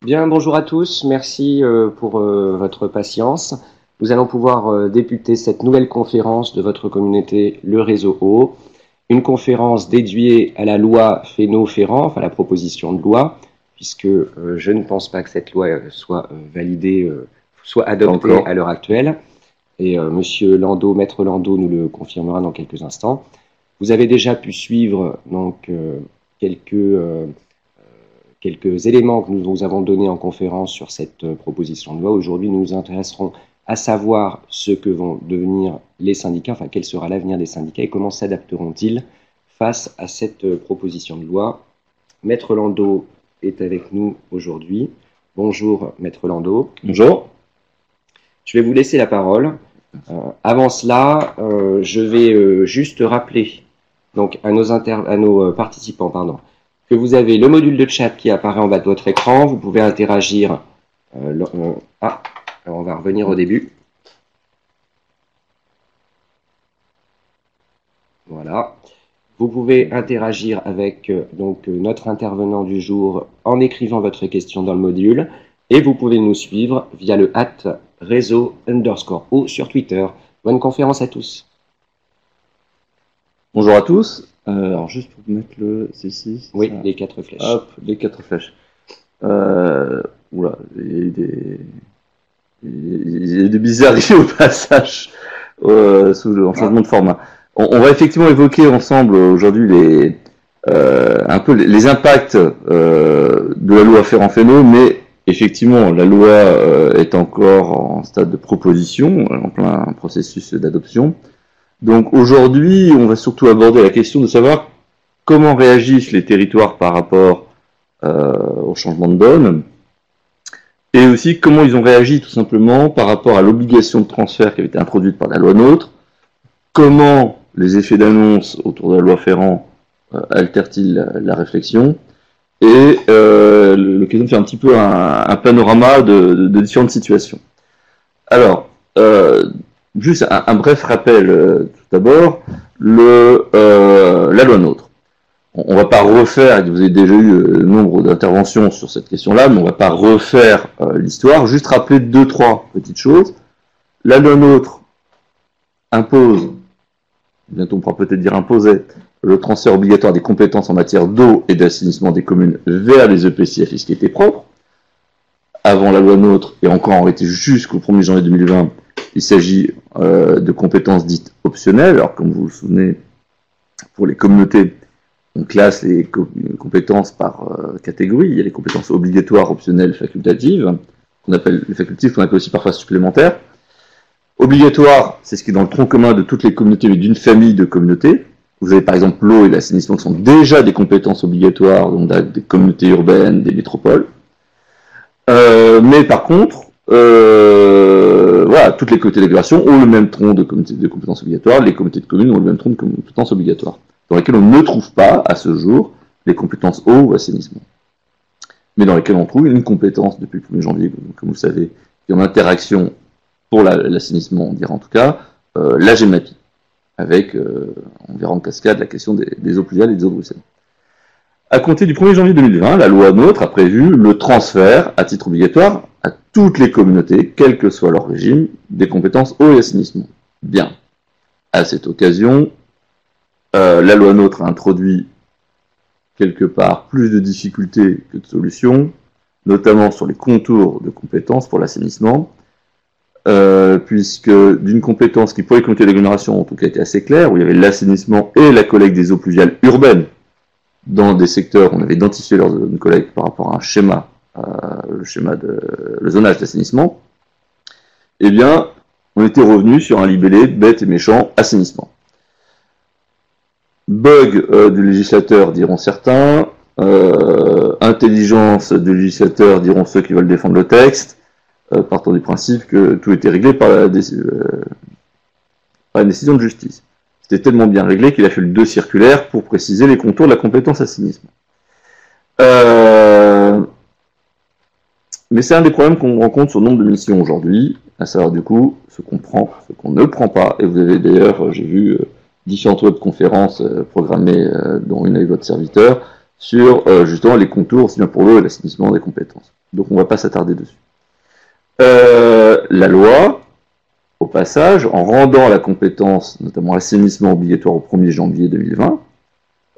Bien, bonjour à tous, merci pour votre patience. Nous allons pouvoir débuter cette nouvelle conférence de votre communauté, le réseau Eau, une conférence dédiée à la loi Fesneau-Ferrand, enfin la proposition de loi, puisque je ne pense pas que cette loi soit validée, soit adoptée à l'heure actuelle. Et Monsieur Landau, Maître Landau, nous le confirmera dans quelques instants. Vous avez déjà pu suivre donc quelques éléments que nous vous avons donnés en conférence sur cette proposition de loi. Aujourd'hui, nous nous intéresserons à savoir ce que vont devenir les syndicats, enfin quel sera l'avenir des syndicats et comment s'adapteront-ils face à cette proposition de loi. Maître Landau est avec nous aujourd'hui. Bonjour, Maître Landau. Bonjour. Je vais vous laisser la parole. Avant cela, je vais juste rappeler donc à nos participants, que vous avez le module de chat qui apparaît en bas de votre écran. Vous pouvez interagir. Alors on va revenir au début. Voilà. Vous pouvez interagir avec notre intervenant du jour en écrivant votre question dans le module. Et vous pouvez nous suivre via le @réseau_o sur Twitter. Bonne conférence à tous. Bonjour à tous. Alors juste pour mettre le ceci. Oui, les 4 flèches. Hop, les 4 flèches. Oula, il y a des bizarreries au passage en changement de format. On va effectivement évoquer ensemble aujourd'hui un peu les impacts de la loi Ferrand-Fesneau, mais effectivement la loi est encore en stade de proposition, en plein processus d'adoption. Donc aujourd'hui, on va surtout aborder la question de savoir comment réagissent les territoires par rapport au changement de donne, et aussi comment ils ont réagi tout simplement par rapport à l'obligation de transfert qui avait été introduite par la loi NOTRe, comment les effets d'annonce autour de la loi Ferrand altèrent-ils la réflexion, et l'occasion de faire un petit peu un panorama de différentes situations. Alors, juste un bref rappel tout d'abord, la loi NOTRe. On ne va pas refaire, vous avez déjà eu nombre d'interventions sur cette question-là, mais on ne va pas refaire l'histoire, juste rappeler 2-3 petites choses. La loi NOTRe impose, bientôt on pourra peut-être dire imposait, le transfert obligatoire des compétences en matière d'eau et d'assainissement des communes vers les EPCI à fiscalité propre. Avant la loi NOTRe, et encore en réalité jusqu'au 1er janvier 2020, il s'agit de compétences dites optionnelles. Alors, comme vous vous souvenez, pour les communautés, on classe les compétences par catégorie. Il y a les compétences obligatoires, optionnelles, facultatives, qu'on appelle les facultatives, qu'on appelle aussi parfois supplémentaires. Obligatoire, c'est ce qui est dans le tronc commun de toutes les communautés, mais d'une famille de communautés. Vous avez par exemple l'eau et l'assainissement qui sont déjà des compétences obligatoires, donc des communautés urbaines, des métropoles. Mais par contre, voilà, toutes les communautés d'agglomération ont le même tronc de compétences obligatoires, les communautés de communes ont le même tronc de compétences obligatoires, dans lesquelles on ne trouve pas, à ce jour, les compétences eau ou assainissement. Mais dans lesquelles on trouve une compétence, depuis le 1er janvier, comme vous le savez, qui est en interaction pour l'assainissement, on dirait en tout cas, la GEMAPI, avec, on verra en cascade, la question des eaux pluviales et des eaux de ruissellement. À compter du 1er janvier 2020, la loi NOTRe a prévu le transfert, à titre obligatoire, à toutes les communautés, quel que soit leur régime, des compétences eau et assainissement. Bien. À cette occasion, la loi NOTRe a introduit quelque part plus de difficultés que de solutions, notamment sur les contours de compétences pour l'assainissement, puisque d'une compétence qui pour les communautés d'agglomération en tout cas était assez claire, où il y avait l'assainissement et la collecte des eaux pluviales urbaines, dans des secteurs, on avait identifié leurs zones collecte par rapport à un schéma, le zonage d'assainissement, eh bien, on était revenu sur un libellé bête et méchant assainissement. Bug du législateur, diront certains, intelligence du législateur, diront ceux qui veulent défendre le texte, partant du principe que tout était réglé par la décision de justice. C'était tellement bien réglé qu'il a fallu 2 circulaires pour préciser les contours de la compétence assainissement. Mais c'est un des problèmes qu'on rencontre sur le nombre de missions aujourd'hui, à savoir du coup ce qu'on prend, ce qu'on ne prend pas. Et vous avez d'ailleurs, j'ai vu différentes webconférences programmées, dont une avec votre serviteur, sur justement les contours, aussi bien pour l'eau et l'assainissement des compétences. Donc on ne va pas s'attarder dessus. La loi, au passage, en rendant la compétence, notamment assainissement obligatoire au 1er janvier 2020,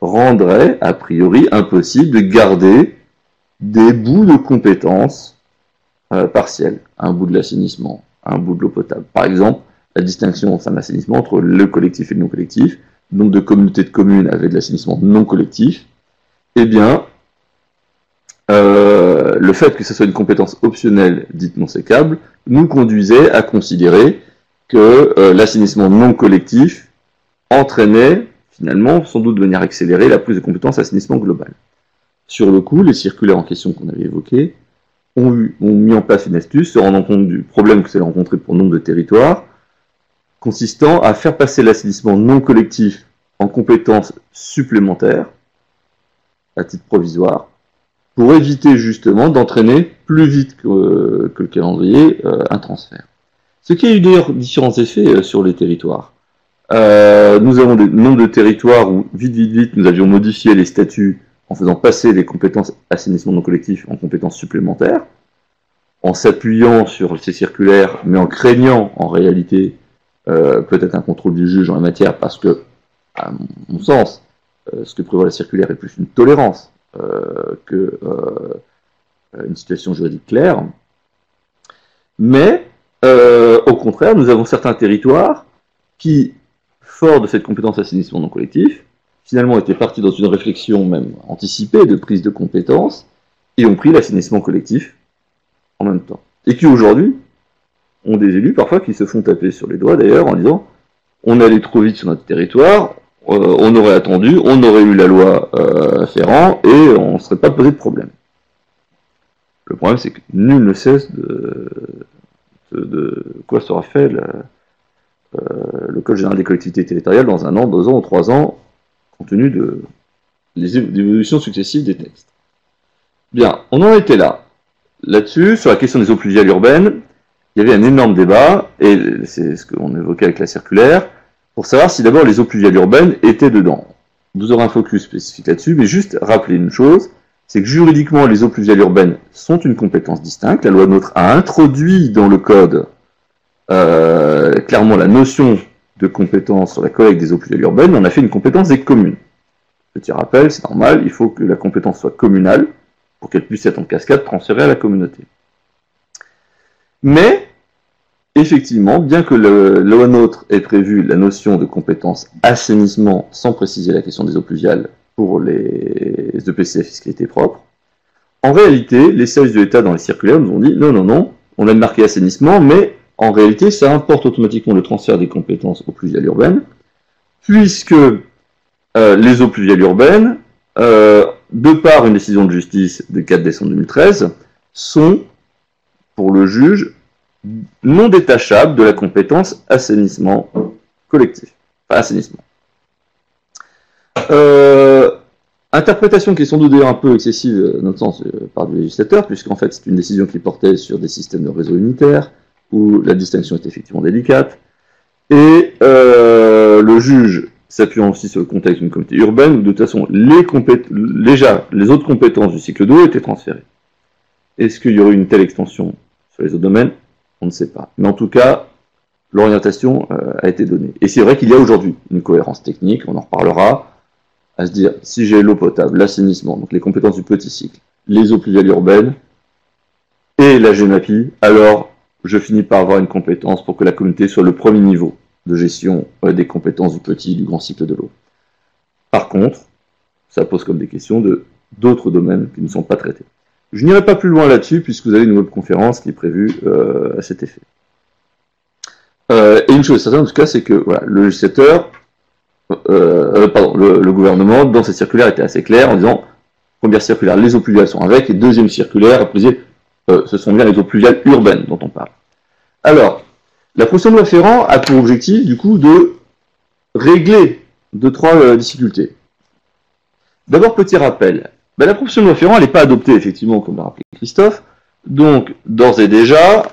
rendrait a priori impossible de garder des bouts de compétences partielles, un bout de l'assainissement, un bout de l'eau potable. Par exemple, la distinction au sein de l'assainissement entre le collectif et le non collectif, nombre de communautés de communes avec de l'assainissement non collectif, eh bien, le fait que ce soit une compétence optionnelle dite non sécable nous conduisait à considérer que l'assainissement non collectif entraînait finalement, sans doute de manière accélérée, la prise de compétence assainissement global. Sur le coup, les circulaires en question qu'on avait évoqués ont mis en place une astuce, se rendant compte du problème que ça a rencontré pour nombre de territoires, consistant à faire passer l'assainissement non collectif en compétence supplémentaire, à titre provisoire, pour éviter justement d'entraîner plus vite que le calendrier un transfert. Ce qui a eu d'ailleurs différents effets sur les territoires. Nous avons des nombres de territoires où, vite, nous avions modifié les statuts en faisant passer les compétences assainissement non collectif en compétences supplémentaires, en s'appuyant sur ces circulaires, mais en craignant en réalité peut-être un contrôle du juge en la matière, parce que, à mon sens, ce que prévoit la circulaire est plus une tolérance qu'une situation juridique claire. Mais, au contraire, nous avons certains territoires qui, forts de cette compétence assainissement non collectif, finalement étaient partis dans une réflexion même anticipée de prise de compétences et ont pris l'assainissement collectif en même temps. Et qui aujourd'hui ont des élus parfois qui se font taper sur les doigts d'ailleurs en disant on allait trop vite sur notre territoire, on aurait attendu, on aurait eu la loi Ferrand et on ne serait pas posé de problème. Le problème c'est que nul ne cesse de quoi sera fait le Code général des collectivités territoriales dans 1 an, 2 ans ou 3 ans, compte tenu des évolutions successives des textes. Bien, on en était là. Là-dessus, sur la question des eaux pluviales urbaines, il y avait un énorme débat, et c'est ce qu'on évoquait avec la circulaire, pour savoir si d'abord les eaux pluviales urbaines étaient dedans. Vous aurez un focus spécifique là-dessus, mais juste rappeler une chose, c'est que juridiquement, les eaux pluviales urbaines sont une compétence distincte. La loi NOTRe a introduit dans le Code clairement la notion de compétence sur la collecte des eaux pluviales urbaines, on a fait une compétence des communes. Petit rappel, c'est normal, il faut que la compétence soit communale pour qu'elle puisse être en cascade transférée à la communauté. Mais, effectivement, bien que la loi NOTRe ait prévu la notion de compétence assainissement sans préciser la question des eaux pluviales pour les EPCI à fiscalité propre, en réalité, les services de l'État dans les circulaires nous ont dit non, on a marqué assainissement, mais en réalité, ça importe automatiquement le transfert des compétences aux pluviales urbaines, puisque les eaux pluviales urbaines, de par une décision de justice de 4 décembre 2013, sont, pour le juge, non détachables de la compétence assainissement collectif. Enfin, assainissement. Interprétation qui est sans doute d'ailleurs un peu excessive, à notre sens, par le législateur, puisqu'en fait, c'est une décision qui portait sur des systèmes de réseau unitaires, où la distinction est effectivement délicate, et le juge, s'appuyant aussi sur le contexte d'une communauté urbaine, où de toute façon, déjà, les autres compétences du cycle d'eau étaient transférées. Est-ce qu'il y aurait une telle extension sur les autres domaines? On ne sait pas. Mais en tout cas, l'orientation a été donnée. Et c'est vrai qu'il y a aujourd'hui une cohérence technique, on en reparlera, à se dire, si j'ai l'eau potable, l'assainissement, donc les compétences du petit cycle, les eaux pluviales urbaines, et la GEMAPI, alors je finis par avoir une compétence pour que la communauté soit le premier niveau de gestion des compétences du petit et du grand cycle de l'eau. Par contre, ça pose comme des questions d'autres domaines qui ne sont pas traités. Je n'irai pas plus loin là-dessus, puisque vous avez une web conférence qui est prévue à cet effet. Et une chose certaine, en tout cas, c'est que voilà, le législateur, le gouvernement, dans cette circulaire, était assez clair en disant, première circulaire, les eaux pluviales sont avec, et deuxième circulaire, ce sont bien les eaux pluviales urbaines dont on parle. Alors, la proposition de loi Ferrand a pour objectif, du coup, de régler 2-3 difficultés. D'abord, petit rappel. La proposition de loi Ferrand, elle n'est pas adoptée, effectivement, comme l'a rappelé Christophe. Donc, d'ores et déjà,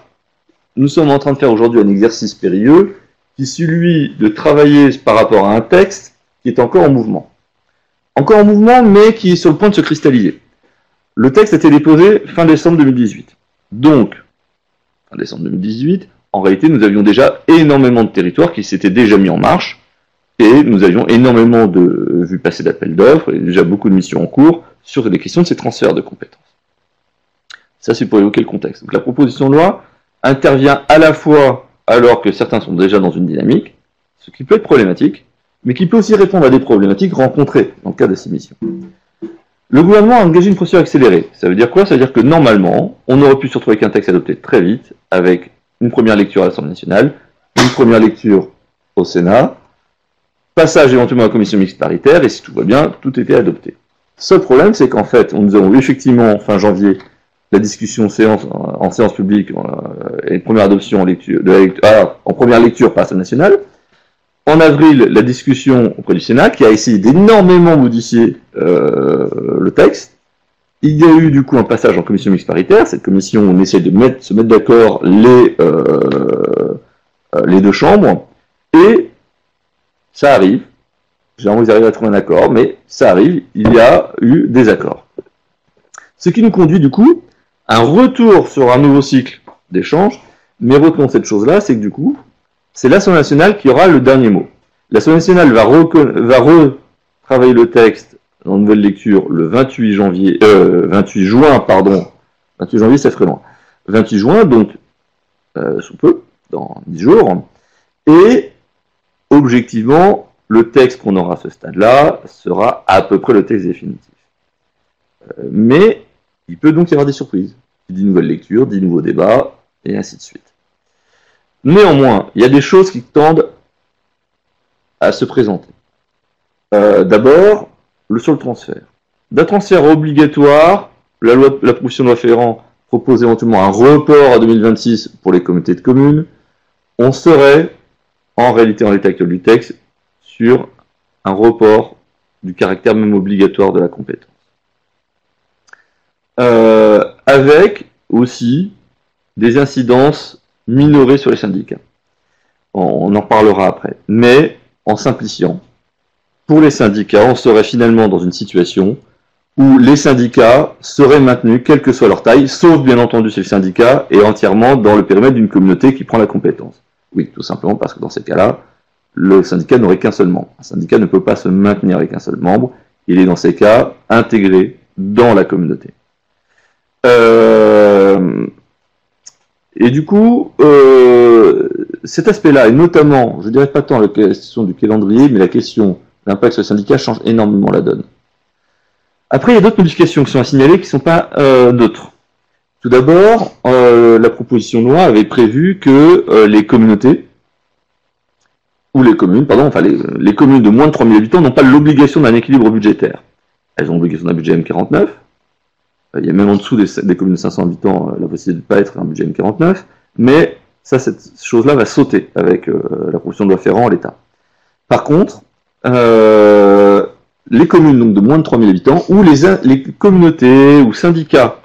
nous sommes en train de faire aujourd'hui un exercice périlleux, qui est celui de travailler par rapport à un texte qui est encore en mouvement. Encore en mouvement, mais qui est sur le point de se cristalliser. Le texte a été déposé fin décembre 2018. Donc, fin décembre 2018, en réalité, nous avions déjà énormément de territoires qui s'étaient déjà mis en marche, et nous avions énormément de vues passer d'appels d'offres, et déjà beaucoup de missions en cours sur les questions de ces transferts de compétences. Ça, c'est pour évoquer le contexte. Donc la proposition de loi intervient à la fois alors que certains sont déjà dans une dynamique, ce qui peut être problématique, mais qui peut aussi répondre à des problématiques rencontrées dans le cadre de ces missions. Le gouvernement a engagé une procédure accélérée. Ça veut dire quoi? Ça veut dire que normalement, on aurait pu se retrouver avec un texte adopté très vite, avec une première lecture à l'Assemblée nationale, une première lecture au Sénat, passage éventuellement à la commission mixte paritaire, et si tout va bien, tout était adopté. Seul problème, c'est qu'en fait, nous avons eu effectivement, fin janvier, la discussion en séance publique et une première adoption en première lecture par l'Assemblée nationale. En avril, la discussion auprès du Sénat, qui a essayé d'énormément modifier le texte. Il y a eu du coup un passage en commission mixte paritaire. Cette commission, on essaie de se mettre d'accord les deux chambres, et ça arrive. J'ai envie d'arriver à trouver un accord, mais ça arrive, il y a eu des accords. Ce qui nous conduit du coup à un retour sur un nouveau cycle d'échange, mais retenons cette chose-là, c'est que du coup, c'est l'Assemblée nationale qui aura le dernier mot. L'Assemblée nationale va retravailler le texte en nouvelle lecture le 28 juin, 28 janvier, ça ferait loin. 28 juin, donc, sous peu, dans 10 jours, et objectivement, le texte qu'on aura à ce stade-là sera à peu près le texte définitif. Mais il peut donc y avoir des surprises, 10 nouvelles lectures, 10 nouveaux débats, et ainsi de suite. Néanmoins, il y a des choses qui tendent à se présenter. D'abord, sur le transfert. D'un transfert obligatoire, la proposition de loi Ferrand propose éventuellement un report à 2026 pour les communautés de communes. On serait, en réalité, en l'état actuel du texte, sur un report du caractère même obligatoire de la compétence. Avec aussi des incidences minorées sur les syndicats. On en parlera après. Mais, en simplifiant, pour les syndicats, on serait finalement dans une situation où les syndicats seraient maintenus, quelle que soit leur taille, sauf bien entendu si le syndicat est entièrement dans le périmètre d'une communauté qui prend la compétence. Oui, tout simplement parce que dans ces cas-là, le syndicat n'aurait qu'un seul membre. Un syndicat ne peut pas se maintenir avec un seul membre, il est dans ces cas intégré dans la communauté. Et du coup, cet aspect-là, et notamment, je dirais pas tant la question du calendrier, mais la question de l'impact sur le syndicat change énormément la donne. Après, il y a d'autres modifications qui sont à signaler qui ne sont pas neutres. Tout d'abord, la proposition de loi avait prévu que les communautés, ou les communes, pardon, enfin les communes de moins de 3000 habitants n'ont pas l'obligation d'un équilibre budgétaire. Elles ont l'obligation d'un budget M49. Il y a même en dessous des communes de 500 habitants la possibilité de ne pas être un budget M49, mais ça, cette chose-là va sauter avec la proposition de loi Ferrand en l'état. Par contre, les communes donc, de moins de 3000 habitants, ou les communautés ou syndicats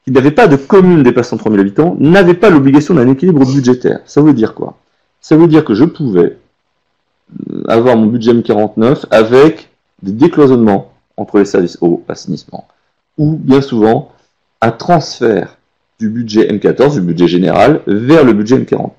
qui n'avaient pas de communes dépassant 3000 habitants, n'avaient pas l'obligation d'un équilibre budgétaire. Ça veut dire quoi? Ça veut dire que je pouvais avoir mon budget M49 avec des décloisonnements entre les services eau, assainissement, ou bien souvent un transfert du budget M14, du budget général, vers le budget M49.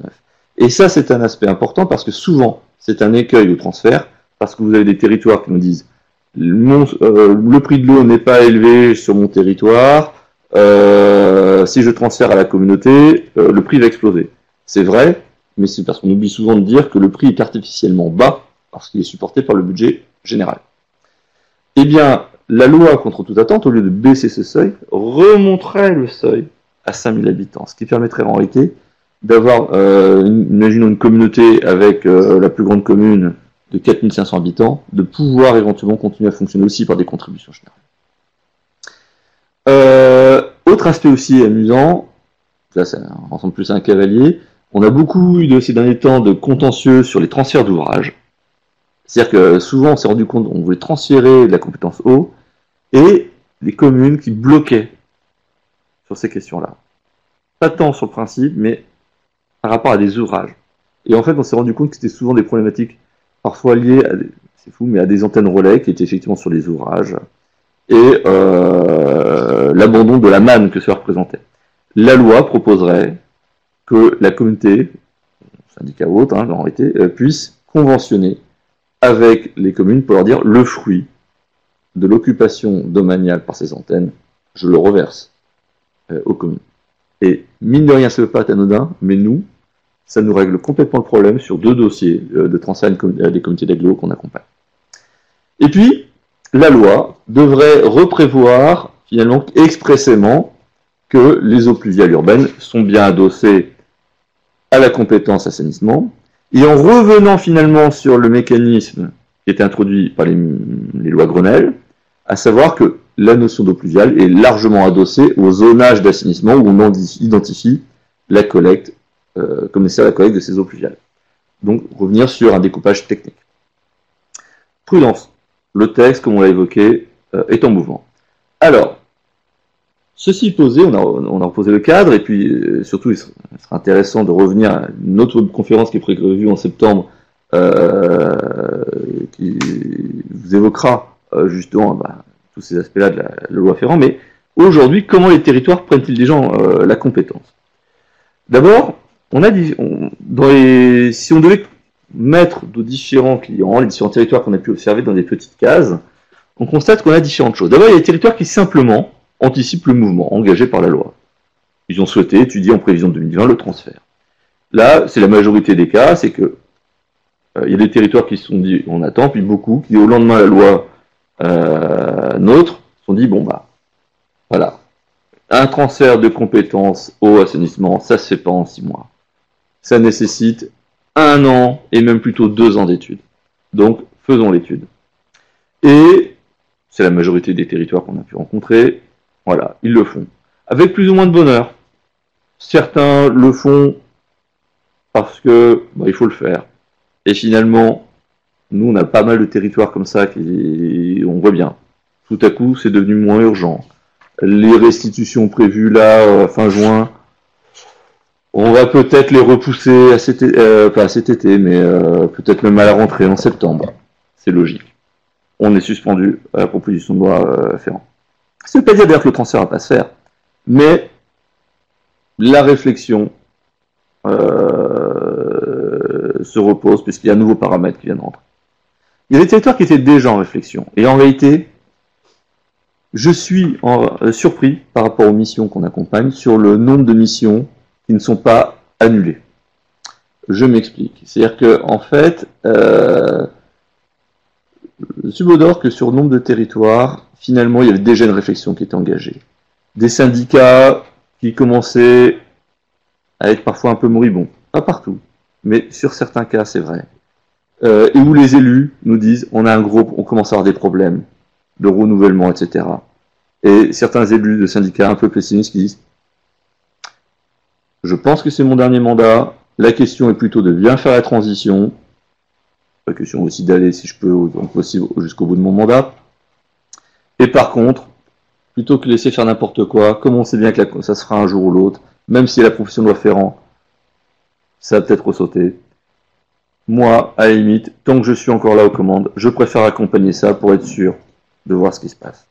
Et ça, c'est un aspect important parce que souvent, c'est un écueil au transfert, parce que vous avez des territoires qui nous disent le prix de l'eau n'est pas élevé sur mon territoire, si je transfère à la communauté, le prix va exploser. C'est vrai, mais c'est parce qu'on oublie souvent de dire que le prix est artificiellement bas parce qu'il est supporté par le budget général. Eh bien, la loi, contre toute attente, au lieu de baisser ce seuil, remonterait le seuil à 5000 habitants, ce qui permettrait en réalité d'avoir, imaginons une communauté avec la plus grande commune de 4500 habitants, de pouvoir éventuellement continuer à fonctionner aussi par des contributions générales. Autre aspect aussi amusant, là ça ressemble plus à un cavalier, on a beaucoup eu ces derniers temps de contentieux sur les transferts d'ouvrages. C'est-à-dire que souvent on s'est rendu compte qu'on voulait transférer de la compétence eau, et les communes qui bloquaient sur ces questions-là. Pas tant sur le principe, mais par rapport à des ouvrages. Et en fait, on s'est rendu compte que c'était souvent des problématiques parfois liées à c'est fou, mais à des antennes relais qui étaient effectivement sur les ouvrages. Et l'abandon de la manne que cela représentait. La loi proposerait que la communauté, syndicat ou autre, en réalité, puisse conventionner avec les communes pour leur dire le fruit de l'occupation domaniale par ces antennes, je le reverse aux communes. Et mine de rien, ça ne veut pas être anodin, mais nous, ça nous règle complètement le problème sur 2 dossiers de transfert à des comités d'agglo qu'on accompagne. Et puis, la loi devrait reprévoir finalement expressément que les eaux pluviales urbaines sont bien adossées à la compétence assainissement, et en revenant finalement sur le mécanisme qui était introduit par les lois Grenelle, à savoir que la notion d'eau pluviale est largement adossée au zonage d'assainissement où on identifie la collecte comme nécessaire à la collecte de ces eaux pluviales. Donc revenir sur un découpage technique. Prudence. Le texte, comme on l'a évoqué, est en mouvement. Alors, ceci posé, on a reposé le cadre, et puis surtout, il sera intéressant de revenir à une autre conférence qui est prévue en septembre, qui vous évoquera justement tous ces aspects-là de la loi Ferrand. Mais aujourd'hui, comment les territoires prennent-ils déjà la compétence? D'abord, si on devait mettre nos différents clients, les différents territoires qu'on a pu observer dans des petites cases, on constate qu'on a différentes choses. D'abord, il y a des territoires qui simplement anticipent le mouvement engagé par la loi. Ils ont souhaité étudier en prévision de 2020 le transfert. Là, c'est la majorité des cas, c'est que il y a des territoires qui se sont dit on attend, puis beaucoup qui au lendemain de la loi NOTRe se sont dit bon voilà, un transfert de compétences au assainissement, ça se fait pas en 6 mois. Ça nécessite 1 an et même plutôt 2 ans d'études. Donc faisons l'étude. Et c'est la majorité des territoires qu'on a pu rencontrer. Voilà, ils le font. Avec plus ou moins de bonheur. Certains le font parce que il faut le faire. Et finalement, nous on a pas mal de territoires comme ça on voit bien. Tout à coup, c'est devenu moins urgent. Les restitutions prévues là, fin juin, on va peut-être les repousser pas à cet été, mais peut-être même à la rentrée en septembre. C'est logique. On est suspendu à la proposition de loi Ferrand. Ça ne veut pas dire d'ailleurs que le transfert ne va pas se faire, mais la réflexion se repose puisqu'il y a un nouveau paramètre qui vient de rentrer. Il y a des territoires qui étaient déjà en réflexion, et en réalité, je suis surpris par rapport aux missions qu'on accompagne sur le nombre de missions qui ne sont pas annulées. Je m'explique. C'est-à-dire que en fait, subodore que sur le nombre de territoires, finalement, il y avait déjà une réflexion qui était engagée. Des syndicats qui commençaient à être parfois un peu moribonds. Pas partout, mais sur certains cas, c'est vrai. Et où les élus nous disent, on commence à avoir des problèmes de renouvellement, etc. Et certains élus de syndicats un peu pessimistes qui disent, je pense que c'est mon dernier mandat, la question est plutôt de bien faire la transition, la question aussi d'aller, si je peux, jusqu'au bout de mon mandat. Et par contre, plutôt que de laisser faire n'importe quoi, comme on sait bien que ça se fera un jour ou l'autre, même si la profession de loi Ferrand, ça va peut-être ressauter. Moi, à la limite, tant que je suis encore là aux commandes, je préfère accompagner ça pour être sûr de voir ce qui se passe.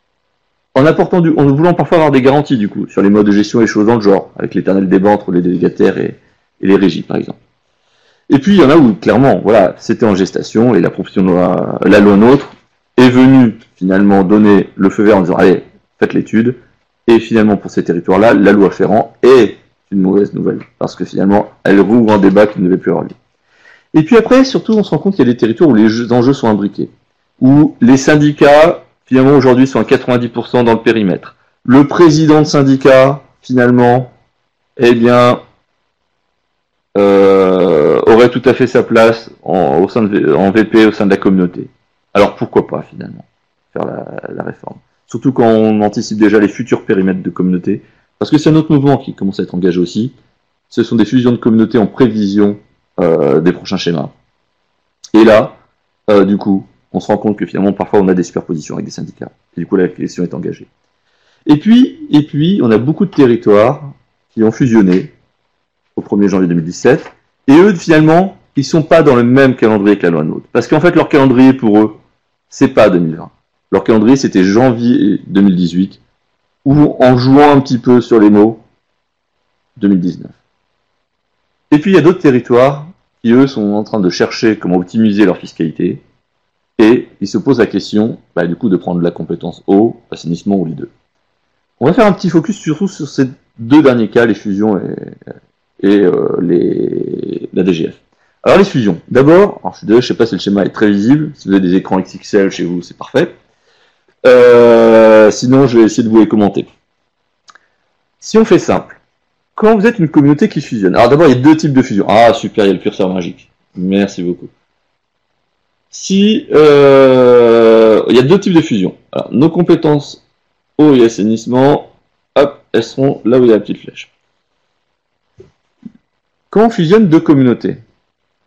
En voulant parfois avoir des garanties, du coup, sur les modes de gestion et les choses dans le genre, avec l'éternel débat entre les délégataires et les régies, par exemple. Et puis, il y en a où, clairement, voilà, c'était en gestation, et la profession de loi, la loi NOTRe, est venue, finalement, donner le feu vert en disant, allez, faites l'étude, et finalement, pour ces territoires-là, la loi Ferrand est une mauvaise nouvelle, parce que finalement, elle rouvre un débat qui ne devait plus avoir lieu. Et puis après, surtout, on se rend compte qu'il y a des territoires où les enjeux sont imbriqués, où les syndicats, finalement, aujourd'hui, sont à 90% dans le périmètre. Le président de syndicat, finalement, aurait tout à fait sa place en VP au sein de la communauté. Alors pourquoi pas, finalement, faire la réforme. Surtout quand on anticipe déjà les futurs périmètres de communauté, parce que c'est un autre mouvement qui commence à être engagé aussi. Ce sont des fusions de communautés en prévision des prochains schémas. Et là, du coup, on se rend compte que finalement, parfois, on a des superpositions avec des syndicats. Et du coup, la question est engagée. Et puis, on a beaucoup de territoires qui ont fusionné au 1er janvier 2017. Et eux, finalement, ils ne sont pas dans le même calendrier que la loi NOTRe. Parce qu'en fait, leur calendrier, pour eux, c'est pas 2020. Leur calendrier, c'était janvier 2018. ou en jouant un petit peu sur les mots, 2019. Et puis il y a d'autres territoires qui, eux, sont en train de chercher comment optimiser leur fiscalité, et ils se posent la question, du coup, de prendre la compétence eau, assainissement ou les deux. On va faire un petit focus surtout sur ces deux derniers cas, les fusions et la DGF. Alors les fusions. D'abord, je suis désolé, je ne sais pas si le schéma est très visible. Si vous avez des écrans XXL chez vous, c'est parfait. Sinon, je vais essayer de vous les commenter. Si on fait simple, quand vous êtes une communauté qui fusionne, alors d'abord, il y a deux types de fusion. Ah, super, il y a le curseur magique. Merci beaucoup. Il y a deux types de fusion. Alors, nos compétences eau et assainissement, hop, elles seront là où il y a la petite flèche. Quand on fusionne deux communautés,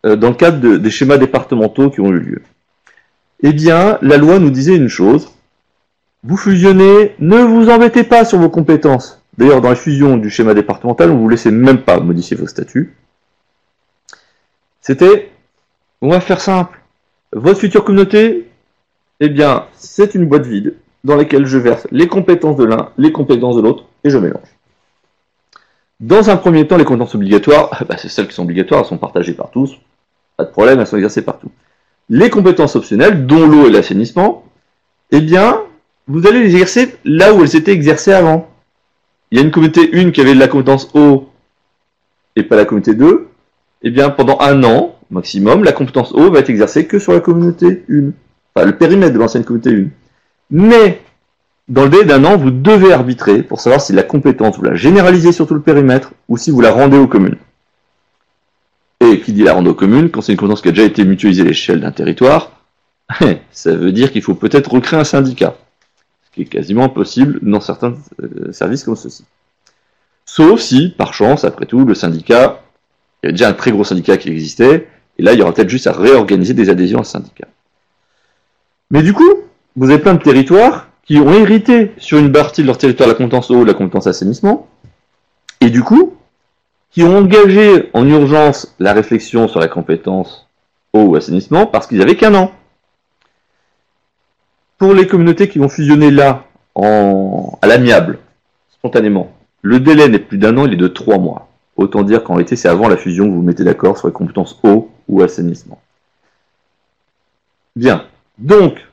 dans le cadre des schémas départementaux qui ont eu lieu, eh bien, la loi nous disait une chose. Vous fusionnez, ne vous embêtez pas sur vos compétences. D'ailleurs, dans la fusion du schéma départemental, on ne vous laissait même pas modifier vos statuts. C'était, on va faire simple. Votre future communauté, eh bien, c'est une boîte vide dans laquelle je verse les compétences de l'un, les compétences de l'autre, et je mélange. Dans un premier temps, les compétences obligatoires, c'est celles qui sont obligatoires, elles sont partagées par tous. Pas de problème, elles sont exercées partout. Les compétences optionnelles, dont l'eau et l'assainissement, eh bien, vous allez les exercer là où elles étaient exercées avant. Il y a une communauté 1 qui avait de la compétence eau et pas la communauté 2. Eh bien, pendant un an, maximum, la compétence eau va être exercée que sur la communauté 1. Enfin, le périmètre de l'ancienne communauté 1. Mais, dans le délai d'un an, vous devez arbitrer pour savoir si la compétence, vous la généralisez sur tout le périmètre ou si vous la rendez aux communes. Et qui dit la rendre aux communes, quand c'est une compétence qui a déjà été mutualisée à l'échelle d'un territoire, ça veut dire qu'il faut peut-être recréer un syndicat. Ce qui est quasiment impossible dans certains services comme ceci. Sauf si, par chance, après tout, le syndicat, il y a déjà un très gros syndicat qui existait, et là, il y aura peut-être juste à réorganiser des adhésions à ce syndicat. Mais du coup, vous avez plein de territoires qui ont hérité sur une partie de leur territoire la compétence eau, la compétence assainissement, et du coup, qui ont engagé en urgence la réflexion sur la compétence eau ou assainissement parce qu'ils n'avaient qu'un an. Pour les communautés qui vont fusionner là, à l'amiable, spontanément, le délai n'est plus d'un an, il est de 3 mois. Autant dire qu'en réalité, c'est avant la fusion que vous vous mettez d'accord sur les compétences eau ou assainissement. Bien. Donc,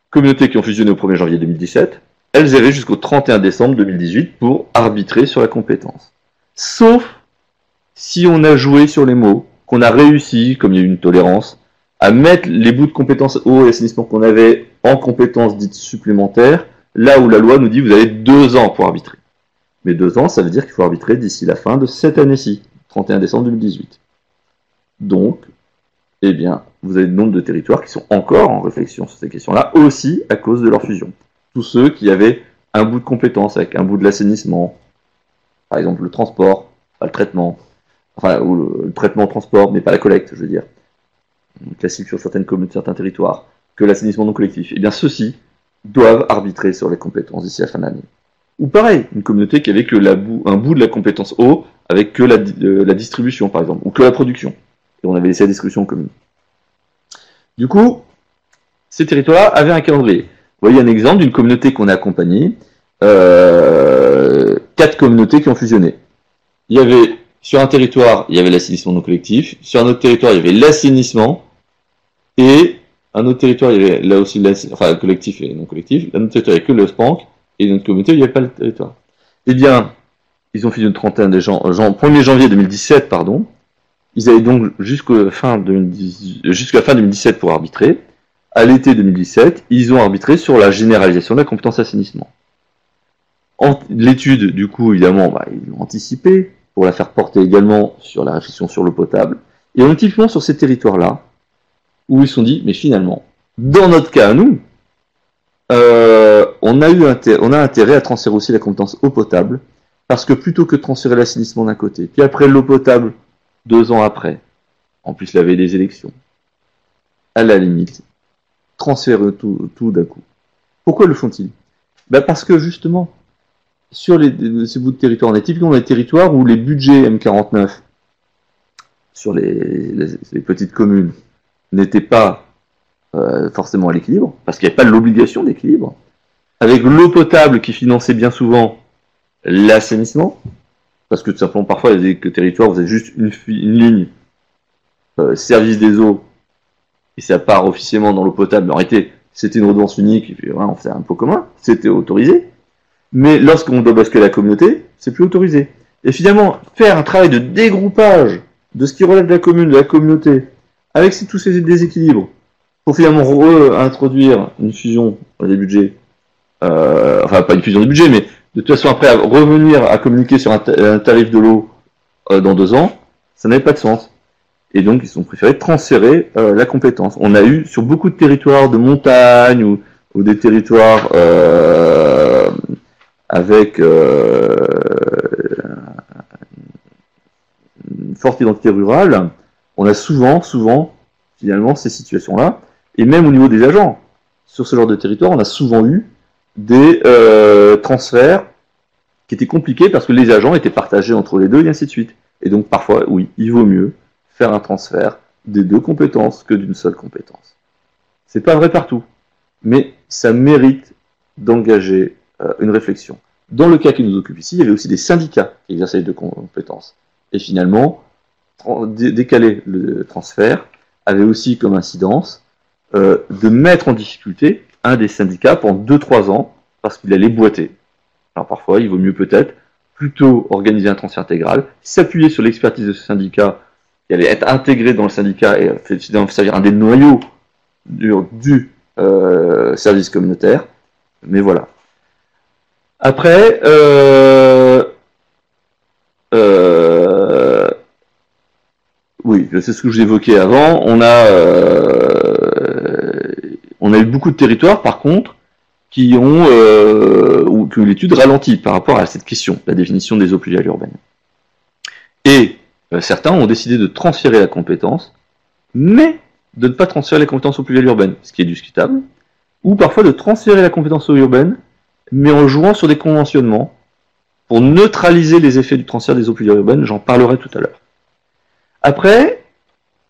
communautés qui ont fusionné au 1er janvier 2017, elles avaient jusqu'au 31 décembre 2018 pour arbitrer sur la compétence. Sauf si on a joué sur les mots, qu'on a réussi, comme il y a eu une tolérance, à mettre les bouts de compétences eau et assainissement qu'on avait en compétences dites supplémentaires, là où la loi nous dit vous avez 2 ans pour arbitrer. Mais 2 ans, ça veut dire qu'il faut arbitrer d'ici la fin de cette année-ci, 31 décembre 2018. Donc, eh bien, vous avez le nombre de territoires qui sont encore en réflexion sur ces questions-là, aussi à cause de leur fusion. Tous ceux qui avaient un bout de compétence avec un bout de l'assainissement, par exemple le transport, pas le traitement, ou le traitement transport, mais pas la collecte, je veux dire, classique sur certaines communes, certains territoires, que l'assainissement non collectif, eh bien ceux-ci doivent arbitrer sur les compétences d'ici la fin de l'année. Ou pareil, une communauté qui avait que un bout de la compétence eau, avec que la distribution, par exemple, ou que la production. Et on avait laissé la distribution commune. Du coup, ces territoires avaient un calendrier. Vous voyez un exemple d'une communauté qu'on a accompagnée, 4 communautés qui ont fusionné. Il y avait, sur un territoire, il y avait l'assainissement non collectif, sur un autre territoire, il y avait l'assainissement, et un autre territoire, il y avait là aussi collectif et non collectif, un autre territoire, il n'y avait que le SPANC, et une autre communauté, il n'y avait pas le territoire. Eh bien, ils ont fusionné le 1er janvier 2017, pardon. Ils avaient donc jusqu'à la fin 2017 pour arbitrer. À l'été 2017, ils ont arbitré sur la généralisation de la compétence assainissement. L'étude, du coup, évidemment, ils l'ont anticipé pour la faire porter également sur la réflexion sur l'eau potable. Et on est typiquement sur ces territoires-là, où ils se sont dit, mais finalement, dans notre cas à nous, on a intérêt à transférer aussi la compétence eau potable, parce que plutôt que de transférer l'assainissement d'un côté, puis après l'eau potable 2 ans après, en plus la veille des élections, à la limite, transférer tout d'un coup. Pourquoi le font-ils ? Parce que justement, sur ces bouts de territoire, on est typiquement dans les territoires où les budgets M49 sur les petites communes n'étaient pas forcément à l'équilibre, parce qu'il n'y avait pas l'obligation d'équilibre. avec l'eau potable qui finançait bien souvent l'assainissement, parce que tout simplement parfois il y a des territoires où vous avez juste une ligne service des eaux, et ça part officiellement dans l'eau potable, mais en réalité c'était une redevance unique, et puis voilà, on fait un pot commun, c'était autorisé, mais lorsqu'on doit basculer la communauté, c'est plus autorisé. Et finalement, faire un travail de dégroupage de ce qui relève de la commune, de la communauté, avec tous ces déséquilibres, pour finalement réintroduire une fusion des budgets, enfin pas une fusion des budgets, mais de toute façon après revenir à communiquer sur un tarif de l'eau dans 2 ans, ça n'avait pas de sens. Et donc ils ont préféré transférer la compétence. On a eu sur beaucoup de territoires de montagne ou des territoires avec une forte identité rurale, on a souvent, finalement, ces situations-là. Et même au niveau des agents, sur ce genre de territoire, on a souvent eu des transferts qui étaient compliqués parce que les agents étaient partagés entre les deux et ainsi de suite. Et donc parfois, oui, il vaut mieux faire un transfert des 2 compétences que d'une seule compétence. C'est pas vrai partout, mais ça mérite d'engager une réflexion. Dans le cas qui nous occupe ici, il y avait aussi des syndicats qui exerçaient les 2 compétences. Et finalement, décaler le transfert avait aussi comme incidence de mettre en difficulté un des syndicats pendant 2-3 ans parce qu'il allait boiter. Alors parfois, il vaut mieux peut-être plutôt organiser un transfert intégral, s'appuyer sur l'expertise de ce syndicat qui allait être intégré dans le syndicat et c'est-à-dire un des noyaux du service communautaire. Mais voilà. Après, oui, c'est ce que je vous évoquais avant. On a eu beaucoup de territoires, par contre, qui ont l'étude ralentit par rapport à cette question, la définition des eaux pluviales urbaines. Et certains ont décidé de transférer la compétence, mais de ne pas transférer la compétence aux pluviales urbaines, ce qui est discutable, ou parfois de transférer la compétence aux urbaines, mais en jouant sur des conventionnements pour neutraliser les effets du transfert des eaux pluviales urbaines. J'en parlerai tout à l'heure. Après,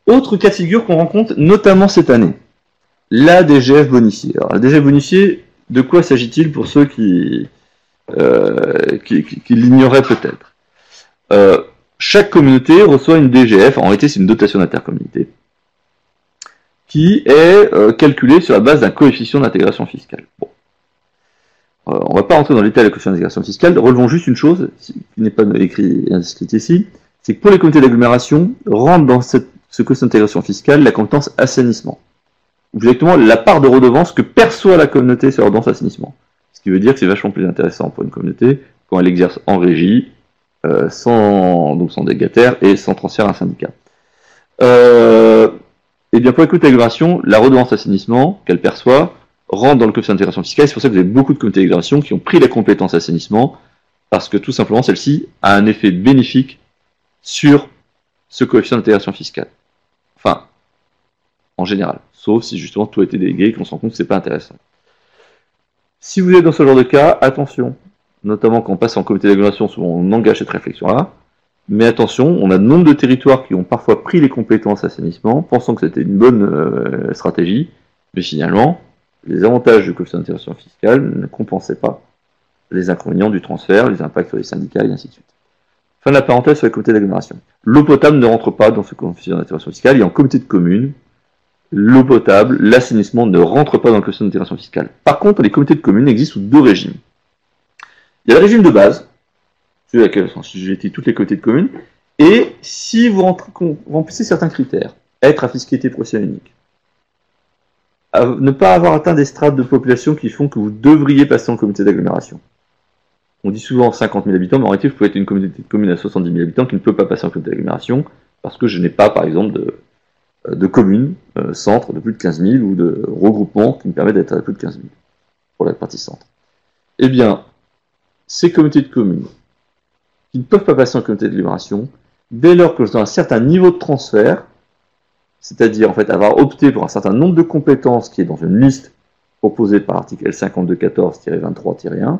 autre cas de figure qu'on rencontre notamment cette année, la DGF bonifiée. Alors la DGF bonifiée, de quoi s'agit-il pour ceux qui l'ignoraient peut-être? Chaque communauté reçoit une DGF, en réalité c'est une dotation d'intercommunauté, qui est calculée sur la base d'un coefficient d'intégration fiscale. Bon. On ne va pas rentrer dans le détail de la coefficient d'intégration fiscale, relevons juste une chose, qui n'est pas inscrite ici, c'est que pour les communautés d'agglomération, rentre dans ce coefficient d'intégration fiscale la compétence assainissement. Ou directement la part de redevance que perçoit la communauté sur la redevance assainissement. Ce qui veut dire que c'est vachement plus intéressant pour une communauté quand elle exerce en régie, sans délégataire et sans transfert à un syndicat. Et bien pour les communautés d'agglomération, la redevance assainissement qu'elle perçoit rentre dans le coefficient d'intégration fiscale. C'est pour ça que vous avez beaucoup de communautés d'agglomération qui ont pris la compétence assainissement parce que tout simplement celle-ci a un effet bénéfique sur ce coefficient d'intégration fiscale. Enfin, en général. Sauf si justement tout a été délégué et qu'on se rend compte que c'est pas intéressant. Si vous êtes dans ce genre de cas, attention. Notamment quand on passe en comité d'agglomération, souvent on engage cette réflexion-là. Mais attention, on a de nombre de territoires qui ont parfois pris les compétences assainissement, pensant que c'était une bonne stratégie, mais finalement, les avantages du coefficient d'intégration fiscale ne compensaient pas les inconvénients du transfert, les impacts sur les syndicats et ainsi de suite. Fin de la parenthèse sur les comités d'agglomération. L'eau potable ne rentre pas dans ce coefficient d'intégration fiscale, et en comité de communes, l'eau potable, l'assainissement ne rentre pas dans le coefficient d'intégration fiscale. Par contre, les comités de communes existent sous 2 régimes. Il y a le régime de base, celui avec lequel sont assujettis toutes les comités de communes, et si vous remplissez certains critères, être à fiscalité professionnelle unique, ne pas avoir atteint des strates de population qui font que vous devriez passer en comité d'agglomération. On dit souvent 50 000 habitants, mais en réalité, vous pouvez être une communauté de communes à 70 000 habitants qui ne peut pas passer en comité d'agglomération, parce que je n'ai pas, par exemple, de communes, centres de plus de 15 000, ou de regroupements qui me permettent d'être à plus de 15 000, pour la partie centre. Eh bien, ces comités de communes, qui ne peuvent pas passer en comité d'agglomération, dès lors que dans un certain niveau de transfert, c'est-à-dire en fait avoir opté pour un certain nombre de compétences qui est dans une liste proposée par l'article L5214-23-1,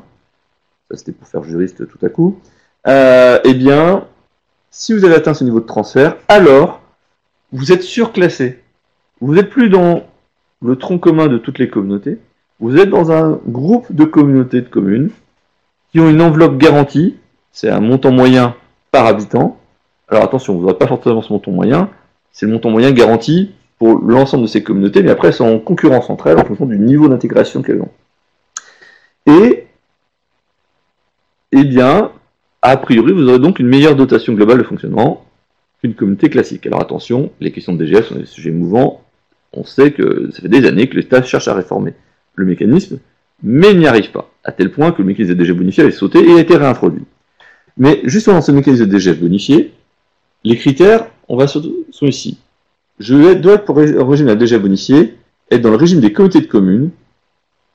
ça c'était pour faire juriste tout à coup, eh bien, si vous avez atteint ce niveau de transfert, alors vous êtes surclassé. Vous n'êtes plus dans le tronc commun de toutes les communautés, Vous êtes dans un groupe de communautés de communes qui ont une enveloppe garantie, c'est un montant moyen par habitant. Alors attention, vous n'aurez pas forcément ce montant moyen, c'est le montant moyen garanti pour l'ensemble de ces communautés, mais après elles sont en concurrence entre elles en fonction du niveau d'intégration qu'elles ont. Et, eh bien, a priori, vous aurez donc une meilleure dotation globale de fonctionnement qu'une communauté classique. Alors attention, les questions de DGF sont des sujets mouvants. On sait que ça fait des années que l'État cherche à réformer le mécanisme, mais il n'y arrive pas, à tel point que le mécanisme de DGF bonifié avait sauté et a été réintroduit. Mais justement dans ce mécanisme de DGF bonifié, les critères sont ici. Je dois être pour le régime de la DGF bonifié, être dans le régime des communautés de communes,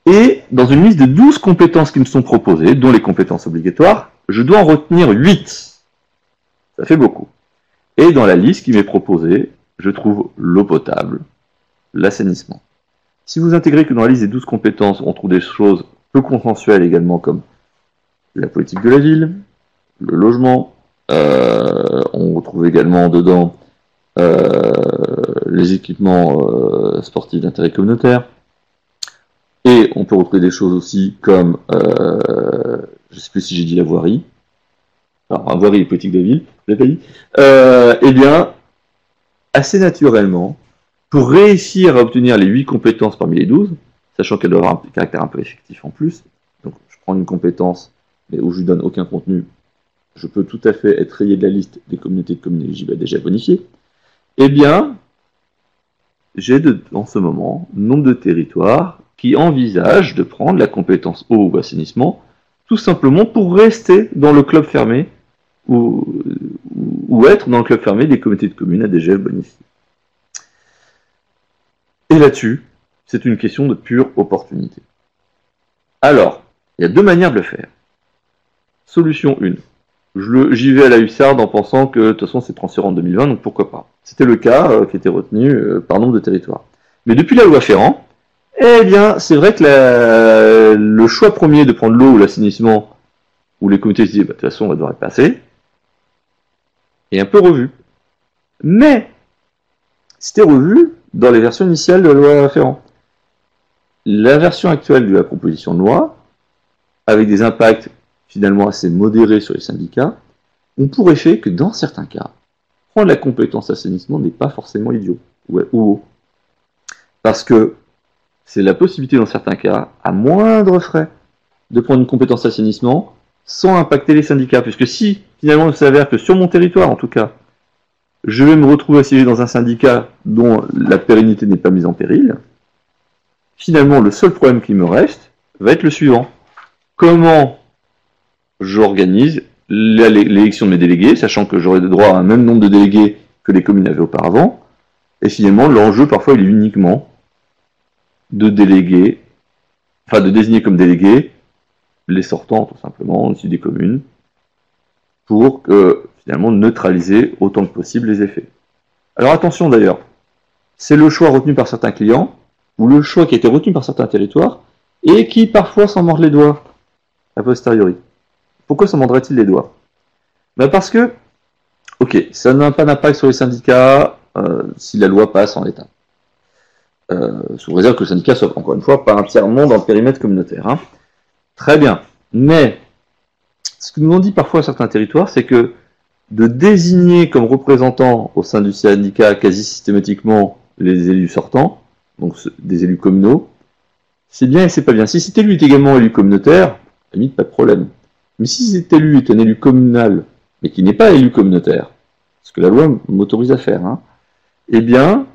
et dans une liste de 12 compétences qui me sont proposées, dont les compétences obligatoires, je dois en retenir 8. Ça fait beaucoup. Et dans la liste qui m'est proposée, je trouve l'eau potable, l'assainissement. Si vous intégrez que dans la liste des 12 compétences, on trouve des choses peu consensuelles également, comme la politique de la ville, le logement, on retrouve également dedans les équipements sportifs d'intérêt communautaire, et on peut retrouver des choses aussi comme, je ne sais plus si j'ai dit la voirie, alors la voirie et politique de la ville, je l'ai pas dit, eh bien, assez naturellement, pour réussir à obtenir les 8 compétences parmi les 12, sachant qu'elles doivent avoir un caractère un peu effectif en plus, donc je prends une compétence, mais où je lui donne aucun contenu, je peux tout à fait être rayé de la liste des communautés de communes éligibles déjà bonifiées, eh bien, j'ai en ce moment nombre de territoires qui envisagent de prendre la compétence eau ou assainissement, tout simplement pour rester dans le club fermé, ou être dans le club fermé des communautés de communes à DGF bonifiées. Et là-dessus, c'est une question de pure opportunité. Alors, il y a deux manières de le faire. Solution 1. J'y vais à la hussarde en pensant que de toute façon c'est transféré en 2020, donc pourquoi pas. C'était le cas qui était retenu par nombre de territoires. Mais depuis la loi Ferrand, eh bien, c'est vrai que le choix premier de prendre l'eau ou l'assainissement, où les comités se disaient, bah, de toute façon on va devoir y passer, est un peu revu. Mais, c'était revu dans les versions initiales de la loi Ferrand. La version actuelle de la proposition de loi, avec des impacts finalement assez modérés sur les syndicats, ont pour effet que dans certains cas, prendre la compétence assainissement n'est pas forcément idiot ou haut. Parce que c'est la possibilité dans certains cas, à moindre frais, de prendre une compétence assainissement sans impacter les syndicats. Puisque si finalement il s'avère que sur mon territoire en tout cas, je vais me retrouver assiégé dans un syndicat dont la pérennité n'est pas mise en péril, finalement le seul problème qui me reste va être le suivant. Comment j'organise l'élection de mes délégués, sachant que j'aurai droit à un même nombre de délégués que les communes avaient auparavant, et finalement l'enjeu parfois il est uniquement de déléguer, enfin de désigner comme délégués les sortants tout simplement au-dessus des communes, pour finalement neutraliser autant que possible les effets. Alors attention d'ailleurs, c'est le choix retenu par certains clients, ou le choix qui a été retenu par certains territoires, et qui parfois s'en mordent les doigts, a posteriori. Pourquoi s'en mordraient-ils les doigts? Parce que, ok, ça n'a pas d'impact sur les syndicats si la loi passe en l'état. Sous réserve que le syndicat soit, encore une fois, pas entièrement dans le périmètre communautaire. Hein. Très bien. Mais, ce que nous ont dit parfois certains territoires, c'est que de désigner comme représentants au sein du syndicat quasi systématiquement les élus sortants, donc des élus communaux, c'est bien et c'est pas bien. Si cet élu est également élu communautaire, à la limite, pas de problème. Mais si cet élu est un élu communal, mais qui n'est pas élu communautaire, ce que la loi m'autorise à faire, hein, eh bien,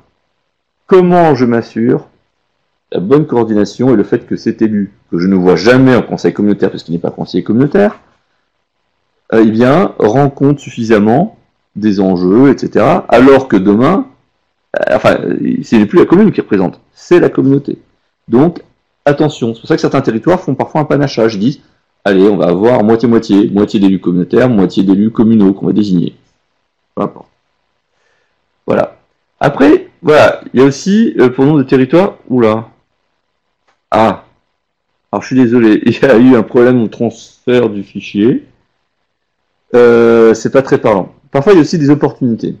comment je m'assure la bonne coordination et le fait que cet élu, que je ne vois jamais en conseil communautaire, parce qu'il n'est pas conseiller communautaire, eh bien, rend compte suffisamment des enjeux, etc., alors que demain, ce n'est plus la commune qui représente, c'est la communauté. Donc, attention, c'est pour ça que certains territoires font parfois un panachage, ils disent, allez, on va avoir moitié-moitié, moitié d'élus communautaires, moitié d'élus communaux qu'on va désigner. Peu importe. Voilà. Après, voilà, il y a aussi, pour le nombre de territoires, oula. Ah, alors je suis désolé, il y a eu un problème au transfert du fichier. C'est pas très parlant. Parfois, il y a aussi des opportunités.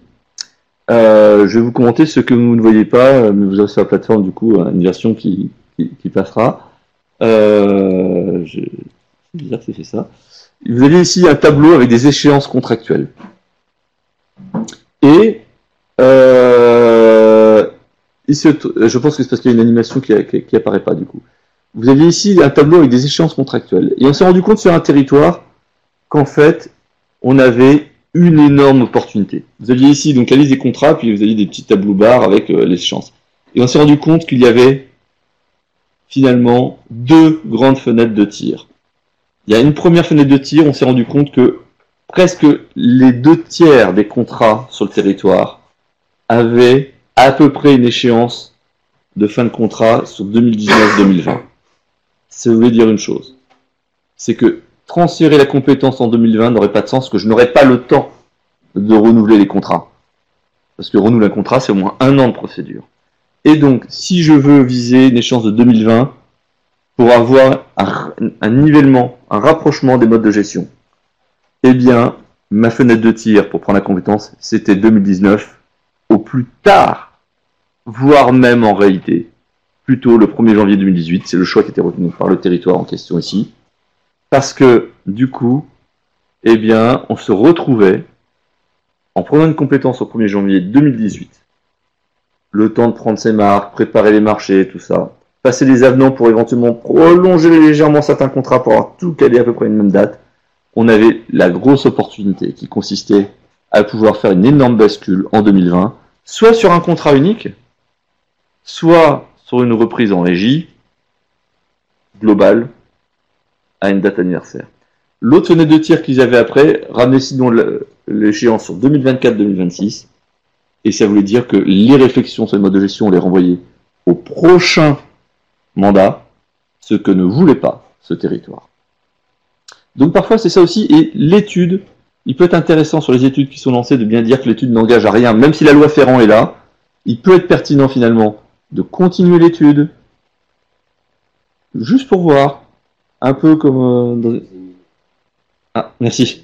Je vais vous commenter ce que vous ne voyez pas, mais vous aurez sur la plateforme, du coup, une version qui passera. C'est bizarre que c'est fait ça. Vous avez ici un tableau avec des échéances contractuelles. Et je pense que c'est parce qu'il y a une animation qui apparaît pas du coup. Vous aviez ici un tableau avec des échéances contractuelles. Et on s'est rendu compte sur un territoire qu'en fait, on avait une énorme opportunité. Vous aviez ici donc la liste des contrats, puis vous aviez des petits tableaux barres avec les échéances. Et on s'est rendu compte qu'il y avait finalement 2 grandes fenêtres de tir. Il y a une première fenêtre de tir, on s'est rendu compte que presque les 2 tiers des contrats sur le territoire avaient à peu près une échéance de fin de contrat sur 2019-2020. Ça voulait dire une chose, c'est que transférer la compétence en 2020 n'aurait pas de sens, que je n'aurais pas le temps de renouveler les contrats. Parce que renouveler un contrat, c'est au moins 1 an de procédure. Et donc, si je veux viser une échéance de 2020, pour avoir un nivellement, un rapprochement des modes de gestion, eh bien, ma fenêtre de tir pour prendre la compétence, c'était 2019, au plus tard, voire même en réalité, plutôt le 1er janvier 2018, c'est le choix qui était retenu par le territoire en question ici, parce que, du coup, eh bien, on se retrouvait, en prenant une compétence au 1er janvier 2018, le temps de prendre ses marques, préparer les marchés, tout ça, passer des avenants pour éventuellement prolonger légèrement certains contrats pour avoir tout calé à peu près une même date, on avait la grosse opportunité qui consistait à pouvoir faire une énorme bascule en 2020, soit sur un contrat unique, soit sur une reprise en régie globale à une date anniversaire. L'autre fenêtre de tir qu'ils avaient après ramenait sinon l'échéance sur 2024-2026, et ça voulait dire que les réflexions sur le mode de gestion, on les renvoyait au prochain mandat, ce que ne voulait pas ce territoire. Donc parfois c'est ça aussi, et l'étude, il peut être intéressant sur les études qui sont lancées de bien dire que l'étude n'engage à rien, même si la loi Ferrand est là, il peut être pertinent finalement de continuer l'étude, juste pour voir, un peu comme... Ah, merci.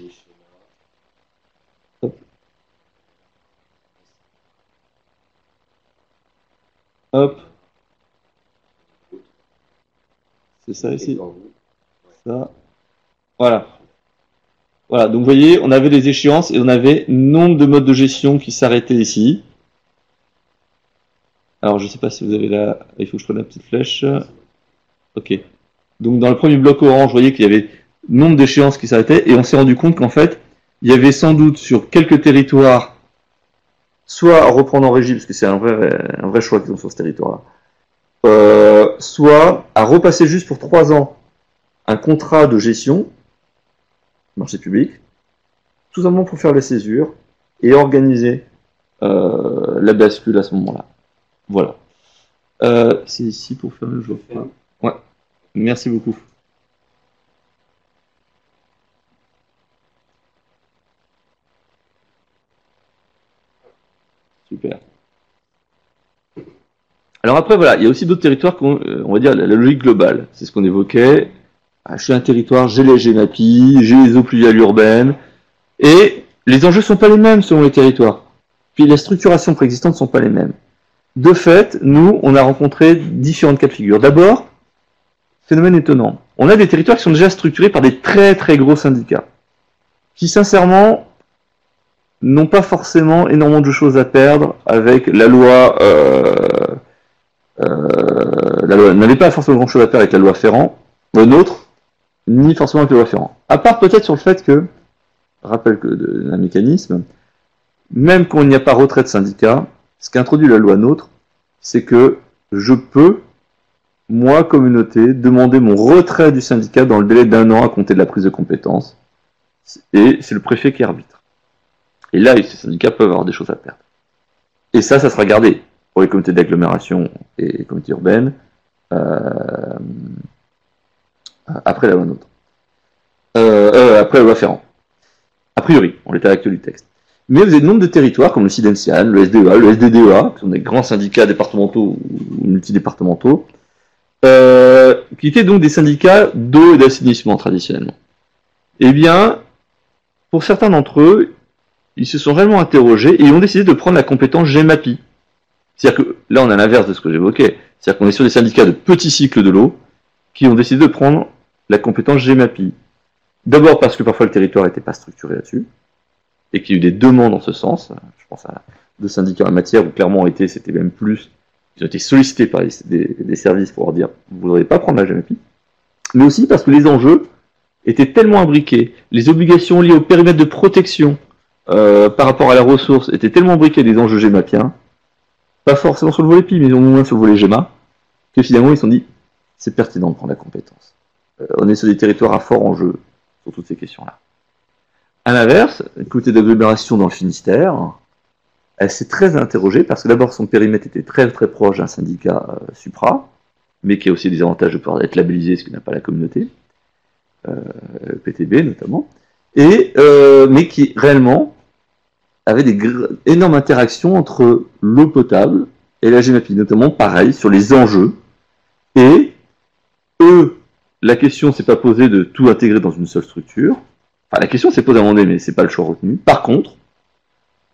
Hop. C'est ça ici. Ça. Voilà. Voilà, donc vous voyez, on avait des échéances et on avait nombre de modes de gestion qui s'arrêtaient ici. Alors, je ne sais pas si vous avez là... Il faut que je prenne la petite flèche. Ok. Donc, dans le premier bloc orange, vous voyez qu'il y avait nombre d'échéances qui s'arrêtaient et on s'est rendu compte qu'en fait, il y avait sans doute sur quelques territoires, soit à reprendre en régie, parce que c'est un vrai choix qu'ils ont sur ce territoire-là, soit à repasser juste pour 3 ans un contrat de gestion, marché public, tout simplement pour faire la césure et organiser la bascule à ce moment-là. Voilà. C'est ici pour faire le jour. Ouais. Merci beaucoup. Super. Alors après, voilà, il y a aussi d'autres territoires qu'on va dire la logique globale. C'est ce qu'on évoquait. Je suis un territoire, j'ai les GEMAPI, j'ai les eaux pluviales urbaines, et les enjeux ne sont pas les mêmes selon les territoires. Puis les structurations préexistantes ne sont pas les mêmes. De fait, nous, on a rencontré différentes cas de figure. D'abord, phénomène étonnant. On a des territoires qui sont déjà structurés par des très très gros syndicats, qui sincèrement n'ont pas forcément énormément de choses à perdre avec la loi. La loi n'avait pas forcément grand chose à perdre avec la loi Ferrand, nôtre, ni forcément avec la loi Ferrand. À part peut-être sur le fait que, rappel que d'un mécanisme, même quand il n'y a pas retrait de syndicat, ce qu'introduit la loi nôtre, c'est que je peux, moi, communauté, demander mon retrait du syndicat dans le délai d'1 an à compter de la prise de compétence. Et c'est le préfet qui arbitre. Et là, ces syndicats peuvent avoir des choses à perdre. Et ça sera gardé pour les comités d'agglomération et les comités urbaines après la loi nôtre. Après la loi Ferrand. A priori, en l'état actuel du texte. Mais vous avez de nombre de territoires, comme le SIDENSIAN, le SDEA, le SDDEA, qui sont des grands syndicats départementaux ou multidépartementaux, qui étaient donc des syndicats d'eau et d'assainissement traditionnellement. Eh bien, pour certains d'entre eux, ils se sont réellement interrogés et ont décidé de prendre la compétence GEMAPI. C'est-à-dire que là, on a l'inverse de ce que j'évoquais. C'est-à-dire qu'on est sur des syndicats de petits cycles de l'eau qui ont décidé de prendre la compétence GEMAPI. D'abord parce que parfois le territoire n'était pas structuré là-dessus, et qu'il y a eu des demandes en ce sens. Je pense à deux syndicats en la matière où clairement c'était même plus. Ils ont été sollicités par des services pour leur dire vous ne voudriez pas prendre la GEMAPI. Mais aussi parce que les enjeux étaient tellement imbriqués, les obligations liées au périmètre de protection par rapport à la ressource étaient tellement imbriquées des enjeux GEMAPiens, pas forcément sur le volet PI, mais au moins sur le volet GEMA, que finalement ils se sont dit c'est pertinent de prendre la compétence. On est sur des territoires à fort enjeu sur toutes ces questions-là. À l'inverse, côté d'agglomération dans le Finistère, elle s'est très interrogée parce que d'abord son périmètre était très très proche d'un syndicat supra, mais qui a aussi des avantages de pouvoir être labellisé, ce que n'a pas la communauté, PTB notamment, mais qui réellement avait des énormes interactions entre l'eau potable et la GEMAPI, notamment pareil sur les enjeux. Et eux, la question s'est pas posée de tout intégrer dans une seule structure. Enfin, la question s'est posée à un moment donné, mais c'est pas le choix retenu. Par contre,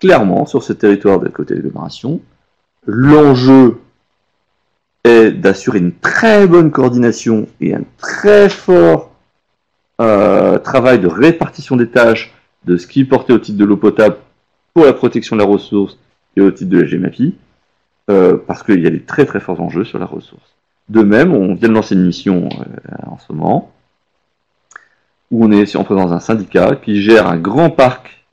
clairement, sur ce territoire de côté d'agglomération, l'enjeu est d'assurer une très bonne coordination et un très fort travail de répartition des tâches de ce qui est porté au titre de l'eau potable pour la protection de la ressource et au titre de la GEMAPI, parce qu'il y a des très très forts enjeux sur la ressource. De même, on vient de lancer une mission en ce moment, où on est en présence d'un syndicat qui gère un grand parc,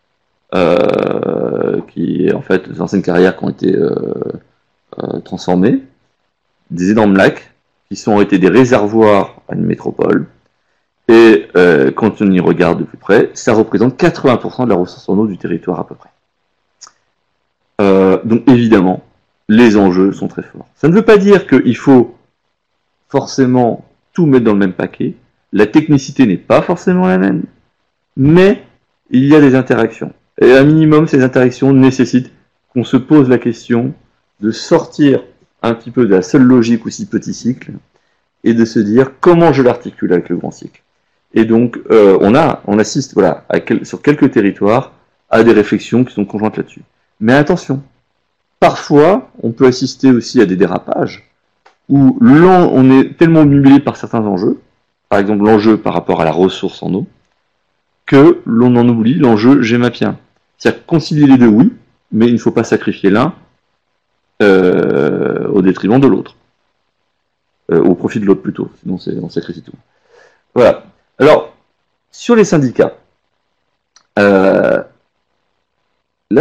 qui est en fait des anciennes carrières qui ont été transformées, des énormes lacs, qui ont été des réservoirs à une métropole, et quand on y regarde de plus près, ça représente 80% de la ressource en eau du territoire à peu près. Donc évidemment, les enjeux sont très forts. Ça ne veut pas dire qu'il faut forcément tout mettre dans le même paquet. La technicité n'est pas forcément la même, mais il y a des interactions. Et un minimum, ces interactions nécessitent qu'on se pose la question de sortir un petit peu de la seule logique aussi petit cycle et de se dire comment je l'articule avec le grand cycle. Et donc, on assiste sur quelques territoires à des réflexions qui sont conjointes là-dessus. Mais attention, parfois, on peut assister aussi à des dérapages où on est tellement obnubilé par certains enjeux, par exemple l'enjeu par rapport à la ressource en eau, que l'on en oublie l'enjeu GEMAPien. C'est-à-dire concilier les deux, oui, mais il ne faut pas sacrifier l'un au détriment de l'autre. Au profit de l'autre plutôt, sinon on sacrifie tout. Voilà. Alors, sur les syndicats, là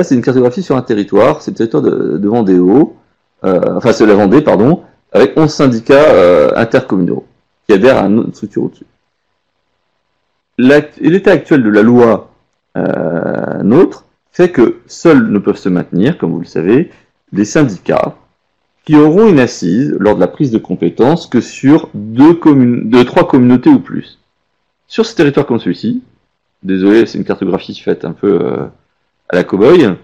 c'est une cartographie sur un territoire, c'est le territoire de Vendée-Haut, enfin c'est la Vendée, pardon, avec 11 syndicats intercommunaux qui adhèrent à une structure au-dessus. L'état actuel de la loi NOTRe fait que seuls ne peuvent se maintenir, comme vous le savez, des syndicats qui auront une assise lors de la prise de compétences que sur 3 communautés ou plus. Sur ce territoire comme celui-ci, désolé, c'est une cartographie faite un peu à la cow-boy,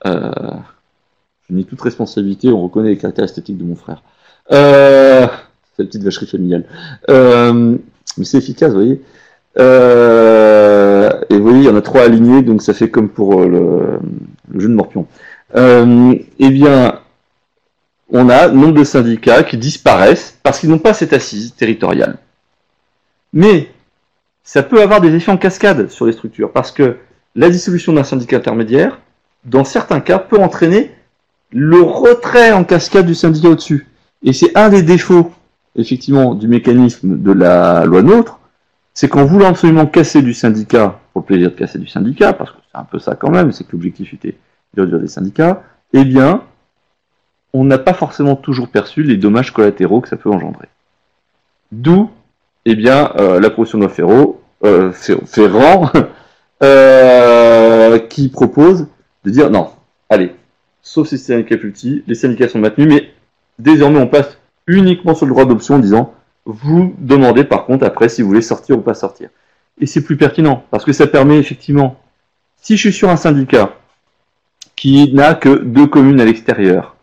je nie toute responsabilité, on reconnaît les caractères esthétiques de mon frère. C'est la petite vacherie familiale. Mais c'est efficace, vous voyez. Et vous voyez, il y en a 3 alignés, donc ça fait comme pour le jeu de Morpion. Eh bien, on a nombre de syndicats qui disparaissent parce qu'ils n'ont pas cette assise territoriale. Mais ça peut avoir des effets en cascade sur les structures, parce que la dissolution d'un syndicat intermédiaire, dans certains cas, peut entraîner le retrait en cascade du syndicat au-dessus. Et c'est un des défauts, effectivement, du mécanisme de la loi NOTRe, c'est qu'en voulant absolument casser du syndicat, pour le plaisir de casser du syndicat, parce que c'est un peu ça quand même, c'est que l'objectif était de réduire des syndicats, eh bien, on n'a pas forcément toujours perçu les dommages collatéraux que ça peut engendrer. D'où, eh bien, la proposition de loi Ferrand, qui propose de dire non, allez, sauf si c'est un syndicats plus petits, les syndicats sont maintenus, mais désormais on passe uniquement sur le droit d'option en disant vous demandez par contre après si vous voulez sortir ou pas sortir. Et c'est plus pertinent, parce que ça permet effectivement, si je suis sur un syndicat qui n'a que 2 communes à l'extérieur,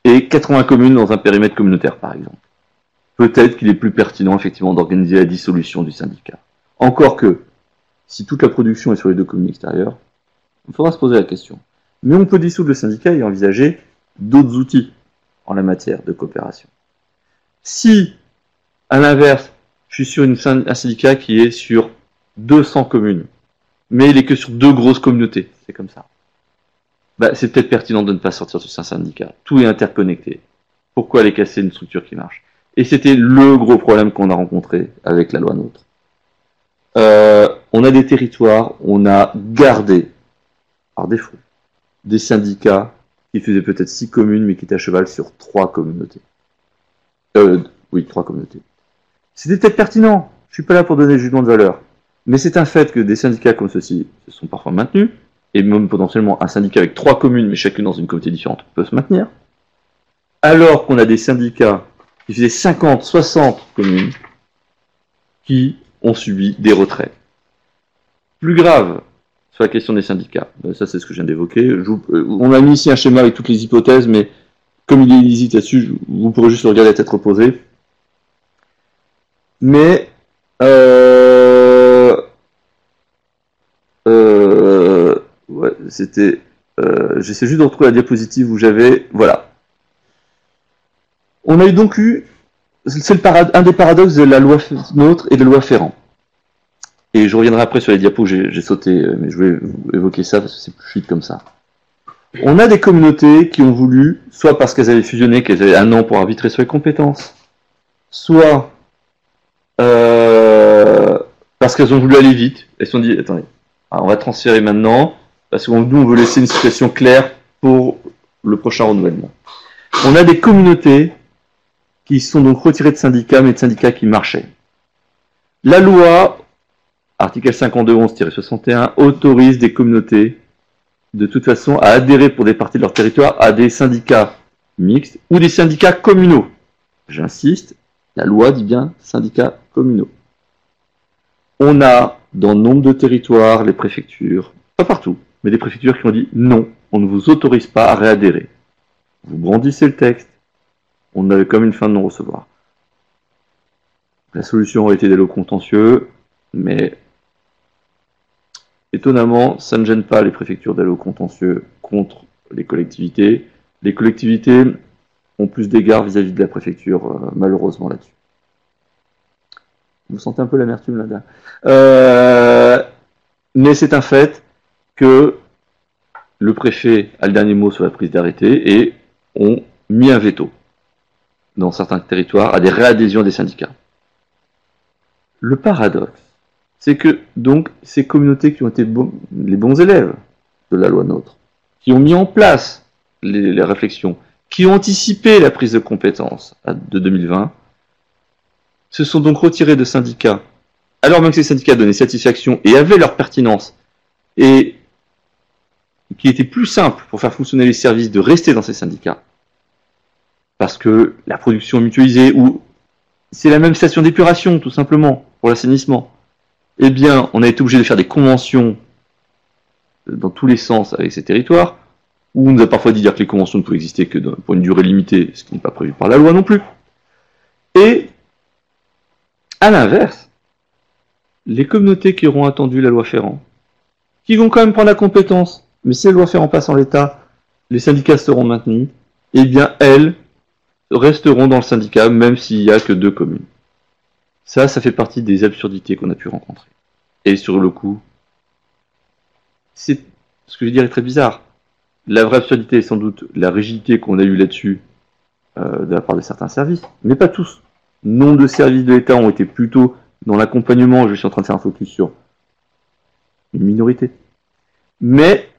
et 80 communes dans un périmètre communautaire par exemple, peut-être qu'il est plus pertinent effectivement d'organiser la dissolution du syndicat. Encore que, si toute la production est sur les 2 communes extérieures, il faudra se poser la question. Mais on peut dissoudre le syndicat et envisager d'autres outils en la matière de coopération. Si, À l'inverse, je suis sur un syndicat qui est sur 200 communes, mais il est que sur 2 grosses communautés. C'est comme ça. C'est peut-être pertinent de ne pas sortir de ce syndicat. Tout est interconnecté. Pourquoi aller casser une structure qui marche? Et c'était le gros problème qu'on a rencontré avec la loi NOTRe. On a des territoires, on a gardé, par défaut, des syndicats qui faisaient peut-être 6 communes, mais qui étaient à cheval sur 3 communautés. 3 communautés. C'était peut-être pertinent. Je suis pas là pour donner le jugement de valeur. Mais c'est un fait que des syndicats comme ceux-ci se sont parfois maintenus, et même potentiellement un syndicat avec 3 communes, mais chacune dans une communauté différente, peut se maintenir. Alors qu'on a des syndicats qui faisaient 50, 60 communes, qui ont subi des retraits. Plus grave, sur la question des syndicats, ça c'est ce que je viens d'évoquer, on a mis ici un schéma avec toutes les hypothèses, mais comme il est illisible là-dessus, vous pourrez juste le regarder à tête reposée. Mais c'était... j'essaie juste de retrouver la diapositive où j'avais... Voilà. On a donc eu... C'est un des paradoxes de la loi NOTRe et de la loi Ferrand. Et je reviendrai après sur les diapos, j'ai sauté, mais je vais évoquer ça parce que c'est plus fluide comme ça. On a des communautés qui ont voulu, soit parce qu'elles avaient fusionné, qu'elles avaient 1 an pour arbitrer sur les compétences, soit parce qu'elles ont voulu aller vite. Elles se sont dit, attendez, on va transférer maintenant, parce que nous, on veut laisser une situation claire pour le prochain renouvellement. On a des communautés qui sont donc retirées de syndicats, mais de syndicats qui marchaient. La loi, article 5211-61, autorise des communautés, de toute façon, à adhérer pour des parties de leur territoire à des syndicats mixtes ou des syndicats communaux. J'insiste, la loi dit bien syndicats communaux. On a, dans nombre de territoires, les préfectures, pas partout, mais des préfectures qui ont dit non, on ne vous autorise pas à réadhérer. Vous brandissez le texte, on avait comme une fin de non-recevoir. La solution aurait été d'aller au contentieux, mais étonnamment, ça ne gêne pas les préfectures d'aller au contentieux contre les collectivités. Les collectivités ont plus d'égards vis-à-vis de la préfecture, malheureusement, là-dessus. Vous sentez un peu l'amertume là-dedans. Mais c'est un fait que le préfet a le dernier mot sur la prise d'arrêté et ont mis un veto dans certains territoires à des réadhésions des syndicats. Le paradoxe, c'est que donc ces communautés qui ont été les bons élèves de la loi NOTRe, qui ont mis en place les réflexions, qui ont anticipé la prise de compétences de 2020, se sont donc retirés de syndicats, alors même que ces syndicats donnaient satisfaction et avaient leur pertinence, et qu'il était plus simple pour faire fonctionner les services de rester dans ces syndicats, parce que la production est mutualisée, ou c'est la même station d'épuration, tout simplement, pour l'assainissement. Eh bien, on a été obligé de faire des conventions dans tous les sens avec ces territoires, où on nous a parfois dit dire que les conventions ne pouvaient exister que pour une durée limitée, ce qui n'est pas prévu par la loi non plus. Et, à l'inverse, les communautés qui auront attendu la loi Ferrand, qui vont quand même prendre la compétence, mais si la loi Ferrand passe en l'état, les syndicats seront maintenus, eh bien, elles resteront dans le syndicat, même s'il n'y a que 2 communes. Ça fait partie des absurdités qu'on a pu rencontrer. Et sur le coup, ce que je veux dire est très bizarre. La vraie absurdité est sans doute la rigidité qu'on a eue là-dessus de la part de certains services, mais pas tous. Nombre de services de l'État ont été plutôt dans l'accompagnement, je suis en train de faire un focus sur une minorité. Mais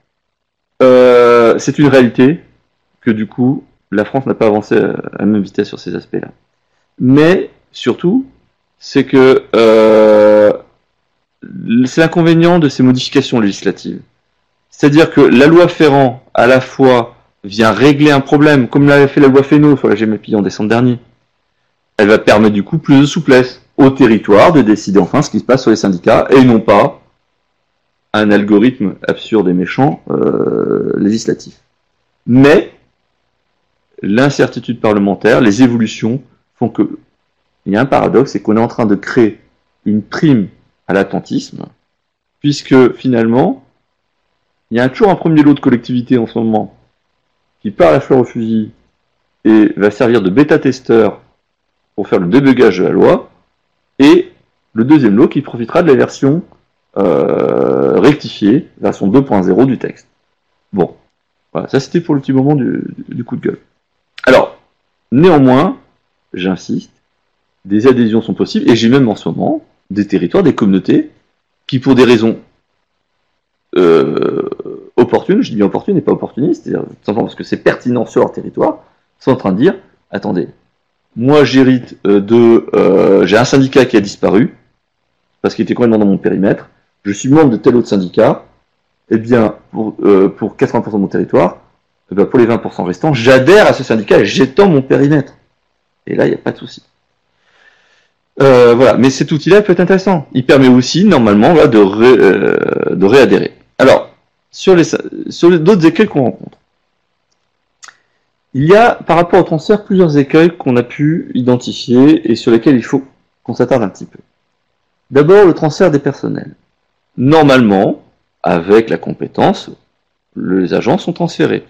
c'est une réalité que du coup, la France n'a pas avancé à la même vitesse sur ces aspects-là. Mais surtout, c'est que c'est l'inconvénient de ces modifications législatives. C'est-à-dire que la loi Ferrand, à la fois, vient régler un problème, comme l'avait fait la loi Fesneau sur la GMAPI en décembre dernier. Elle va permettre du coup plus de souplesse au territoire de décider enfin ce qui se passe sur les syndicats, et non pas un algorithme absurde et méchant législatif. Mais l'incertitude parlementaire, les évolutions font que il y a un paradoxe, c'est qu'on est en train de créer une prime à l'attentisme, puisque finalement, il y a toujours un premier lot de collectivités en ce moment qui part la fleur au fusil et va servir de bêta-testeur pour faire le débugage de la loi, et le deuxième lot qui profitera de la version rectifiée, version 2.0 du texte. Bon, voilà, ça c'était pour le petit moment du coup de gueule. Alors, néanmoins, j'insiste, des adhésions sont possibles, et j'ai même en ce moment des territoires, des communautés, qui pour des raisons opportunes, je dis bien opportunes et pas opportunistes, c'est-à-dire tout simplement parce que c'est pertinent sur leur territoire, sont en train de dire, attendez, moi j'hérite j'ai un syndicat qui a disparu, parce qu'il était complètement dans mon périmètre, je suis membre de tel autre syndicat, et bien pour 80% de mon territoire, et bien pour les 20% restants, j'adhère à ce syndicat et j'étends mon périmètre. Et là, il n'y a pas de souci. Voilà, mais cet outil-là peut être intéressant. Il permet aussi, normalement, là, de réadhérer. Alors, sur d'autres écueils qu'on rencontre, il y a, par rapport au transfert, plusieurs écueils qu'on a pu identifier et sur lesquels il faut qu'on s'attarde un petit peu. D'abord, le transfert des personnels. Normalement, avec la compétence, les agents sont transférés.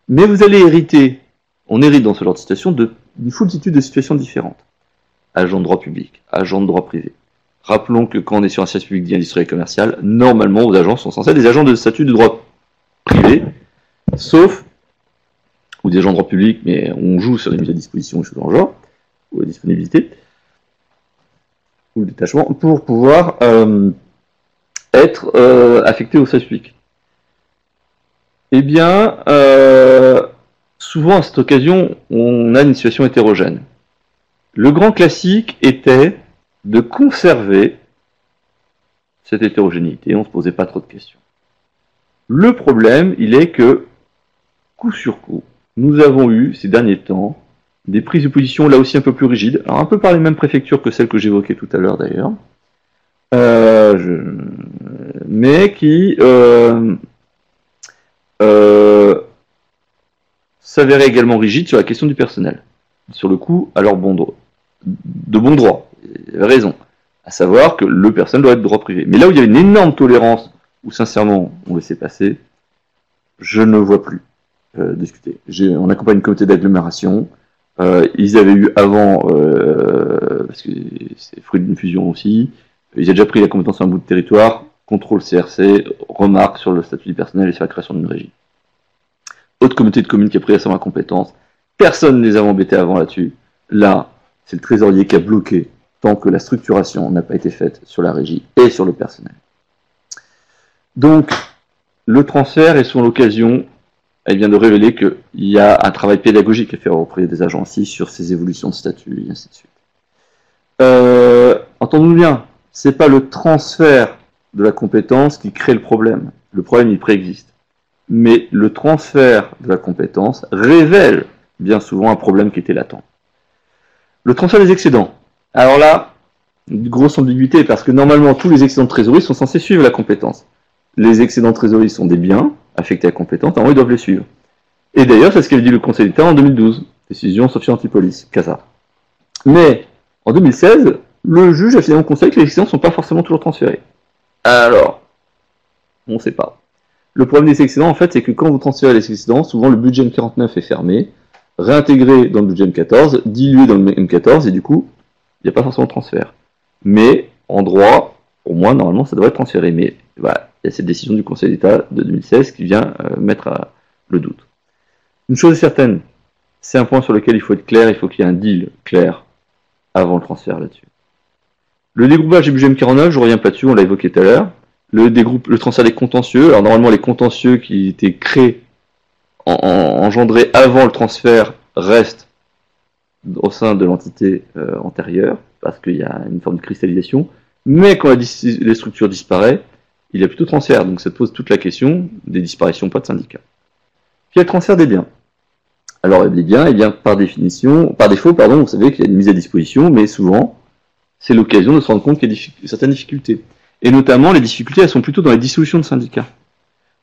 Mais vous allez hériter, on hérite dans ce genre de situation, d'une foultitude de situations différentes. Agents de droit public, agents de droit privé. Rappelons que quand on est sur un service public dit industriel et commercial, normalement, vos agents sont censés être des agents de statut de droit privé, sauf, ou des agents de droit public, mais on joue sur les mises à disposition et choses dans le genre, ou la disponibilité, ou le détachement, pour pouvoir être affecté au service public. Eh bien, souvent à cette occasion, on a une situation hétérogène. Le grand classique était de conserver cette hétérogénéité, on ne se posait pas trop de questions. Le problème, il est que, coup sur coup, nous avons eu, ces derniers temps, des prises de position là aussi un peu plus rigides, alors un peu par les mêmes préfectures que celles que j'évoquais tout à l'heure d'ailleurs, mais qui s'avérait également rigide sur la question du personnel. Sur le coup, à leur de bon droit, il avait raison, à savoir que le personnel doit être droit privé. Mais là où il y a une énorme tolérance, où sincèrement on laissait passer, je ne vois plus discuter. On accompagne une communauté d'agglomération, ils avaient eu avant, parce que c'est fruit d'une fusion aussi, ils avaient déjà pris la compétence sur un bout de territoire, contrôle CRC, remarque sur le statut du personnel et sur la création d'une régie. Autre communauté de communes qui a pris récemment la compétence, personne ne les avait embêtés avant là-dessus. Là, c'est le trésorier qui a bloqué tant que la structuration n'a pas été faite sur la régie et sur le personnel. Donc, le transfert est souvent l'occasion, elle vient de révéler qu'il y a un travail pédagogique à faire auprès des agents aussi sur ces évolutions de statut et ainsi de suite. Entendons-nous bien, c'est pas le transfert de la compétence qui crée le problème. Le problème, il préexiste. Mais le transfert de la compétence révèle bien souvent un problème qui était latent. Le transfert des excédents. Alors là, une grosse ambiguïté, parce que normalement, tous les excédents de trésorerie sont censés suivre la compétence. Les excédents de trésorerie sont des biens affectés à la compétence, alors ils doivent les suivre. Et d'ailleurs, c'est ce qu'avait dit le Conseil d'État en 2012, décision Sophie Antipolis, CASA. Mais, en 2016, le juge a finalement conseillé que les excédents ne sont pas forcément toujours transférés. Alors, on ne sait pas. Le problème des excédents, en fait, c'est que quand vous transférez les excédents, souvent le budget M49 est fermé, réintégré dans le budget M14, dilué dans le M14, et du coup, il n'y a pas forcément de transfert. Mais, en droit, pour moi, normalement, ça devrait être transféré. Mais, voilà, il y a cette décision du Conseil d'État de 2016 qui vient mettre le doute. Une chose est certaine, c'est un point sur lequel il faut être clair, il faut qu'il y ait un deal clair avant le transfert là-dessus. Le dégroupage du budget M49, je ne reviens pas dessus, on l'a évoqué tout à l'heure. Le transfert des contentieux, alors normalement les contentieux qui étaient créés, engendrés avant le transfert, restent au sein de l'entité antérieure, parce qu'il y a une forme de cristallisation, mais quand les structures disparaissent, il y a plutôt transfert, donc ça pose toute la question des disparitions, pas de syndicats. Puis il y a le transfert des biens. Alors les biens, eh bien, par défaut, vous savez qu'il y a une mise à disposition, mais souvent, c'est l'occasion de se rendre compte qu'il y a certaines difficultés. Et notamment, les difficultés, elles sont plutôt dans les dissolutions de syndicats.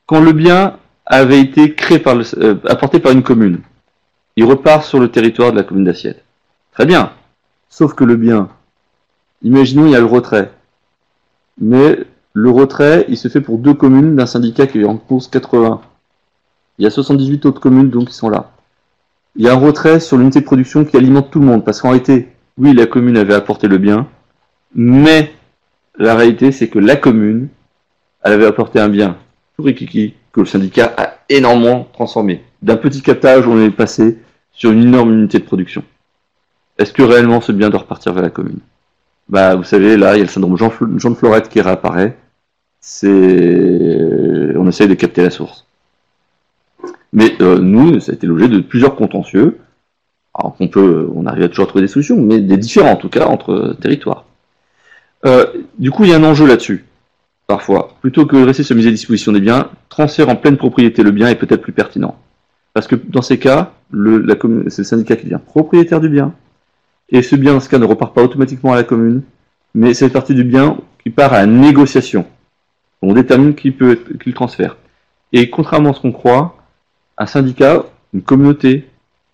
Quand le bien avait été créé apporté par une commune, il repart sur le territoire de la commune d'assiette. Très bien. Sauf que le bien, imaginons, il y a le retrait. Mais le retrait, il se fait pour 2 communes d'un syndicat qui est en course 80. Il y a 78 autres communes donc qui sont là. Il y a un retrait sur l'unité de production qui alimente tout le monde, parce qu'en réalité, oui, la commune avait apporté le bien, mais la réalité, c'est que la commune, elle avait apporté un bien tout rikiki que le syndicat a énormément transformé. D'un petit captage, on est passé sur une énorme unité de production. Est-ce que réellement ce bien doit repartir vers la commune? Bah, vous savez, là, il y a le syndrome Jean de Florette qui réapparaît. On essaye de capter la source. Mais nous, ça a été l'objet de plusieurs contentieux. Alors on arrive à toujours trouver des solutions, mais des différents en tout cas entre territoires. Du coup, il y a un enjeu là-dessus. Parfois, plutôt que de rester sur mise à disposition des biens, transfert en pleine propriété le bien est peut-être plus pertinent. Parce que dans ces cas, c'est le syndicat qui devient propriétaire du bien. Et ce bien, dans ce cas, ne repart pas automatiquement à la commune, mais c'est partie du bien qui part à la négociation. On détermine qui le transfère. Et contrairement à ce qu'on croit, un syndicat, une communauté,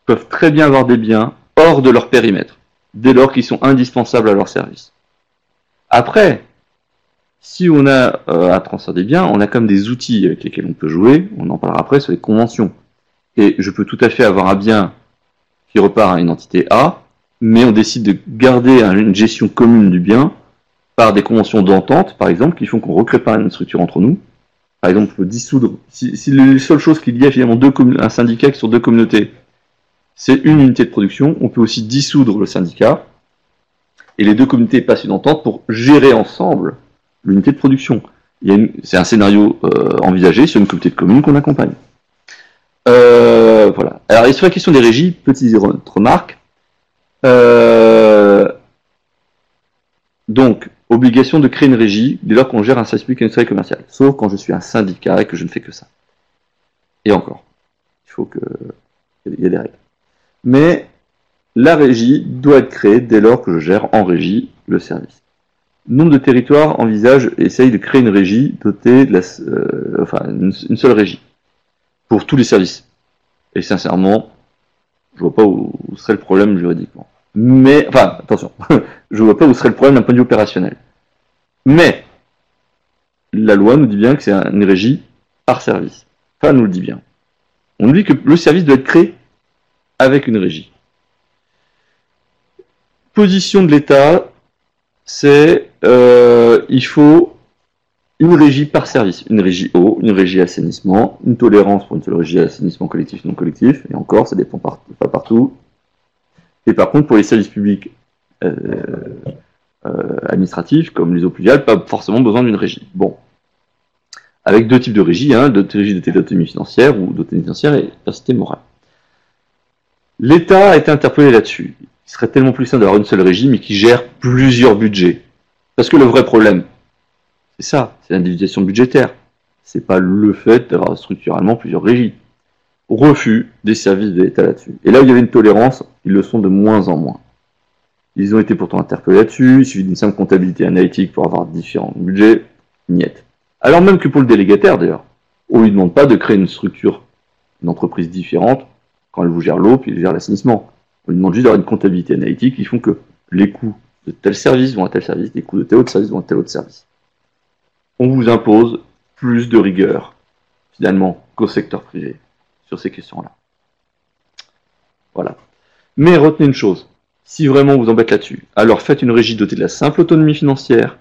peuvent très bien avoir des biens hors de leur périmètre, dès lors qu'ils sont indispensables à leur service. Après, si on a à transférer des biens, on a comme des outils avec lesquels on peut jouer, on en parlera après sur les conventions. Et je peux tout à fait avoir un bien qui repart à une entité A, mais on décide de garder une gestion commune du bien par des conventions d'entente, par exemple, qui font qu'on ne recrée pas une structure entre nous. Par exemple, on peut dissoudre, si les seules choses qu'il y a finalement un syndicat qui sont deux communautés, c'est une unité de production, on peut aussi dissoudre le syndicat, et les deux communautés passent une entente pour gérer ensemble l'unité de production. C'est un scénario envisagé sur une communauté de communes qu'on accompagne. Voilà. Alors, sur la question des régies, petite remarque. Donc, obligation de créer une régie dès lors qu'on gère un service public industriel et commercial. Sauf quand je suis un syndicat et que je ne fais que ça. Et encore, il y a des règles. Mais la régie doit être créée dès lors que je gère en régie le service. Nombre de territoires essayent de créer une régie dotée de une seule régie pour tous les services. Et sincèrement, je vois pas où serait le problème juridiquement. Mais, enfin, attention, je vois pas où serait le problème d'un point de vue opérationnel. Mais, la loi nous dit bien que c'est une régie par service. Enfin, elle nous le dit bien. On nous dit que le service doit être créé avec une régie. Position de l'État, c'est il faut une régie par service. Une régie eau, une régie assainissement, une tolérance pour une seule régie assainissement collectif, non collectif, et encore, ça dépend pas partout. Et par contre, pour les services publics administratifs, comme les eaux pluviales, pas forcément besoin d'une régie. Bon. Avec deux types de régies, régie d'autonomie financière ou d'autonomie financière et capacité morale. L'État a été interpellé là-dessus. Il serait tellement plus simple d'avoir une seule régie, mais qui gère plusieurs budgets. Parce que le vrai problème, c'est ça, c'est l'individualisation budgétaire. C'est pas le fait d'avoir structurellement plusieurs régies. Refus des services de l'État là-dessus. Et là où il y avait une tolérance, ils le sont de moins en moins. Ils ont été pourtant interpellés là-dessus, il suffit d'une simple comptabilité analytique pour avoir différents budgets, niet. Alors même que pour le délégataire d'ailleurs, on ne lui demande pas de créer une structure, une entreprise différente, quand elle vous gère l'eau, puis elle gère l'assainissement. On lui demande juste d'avoir une comptabilité analytique qui font que les coûts de tel service vont à tel service, les coûts de tel autre service vont à tel autre service. On vous impose plus de rigueur, finalement, qu'au secteur privé, sur ces questions-là. Voilà. Mais retenez une chose, si vraiment vous embête là-dessus, alors faites une régie dotée de la simple autonomie financière,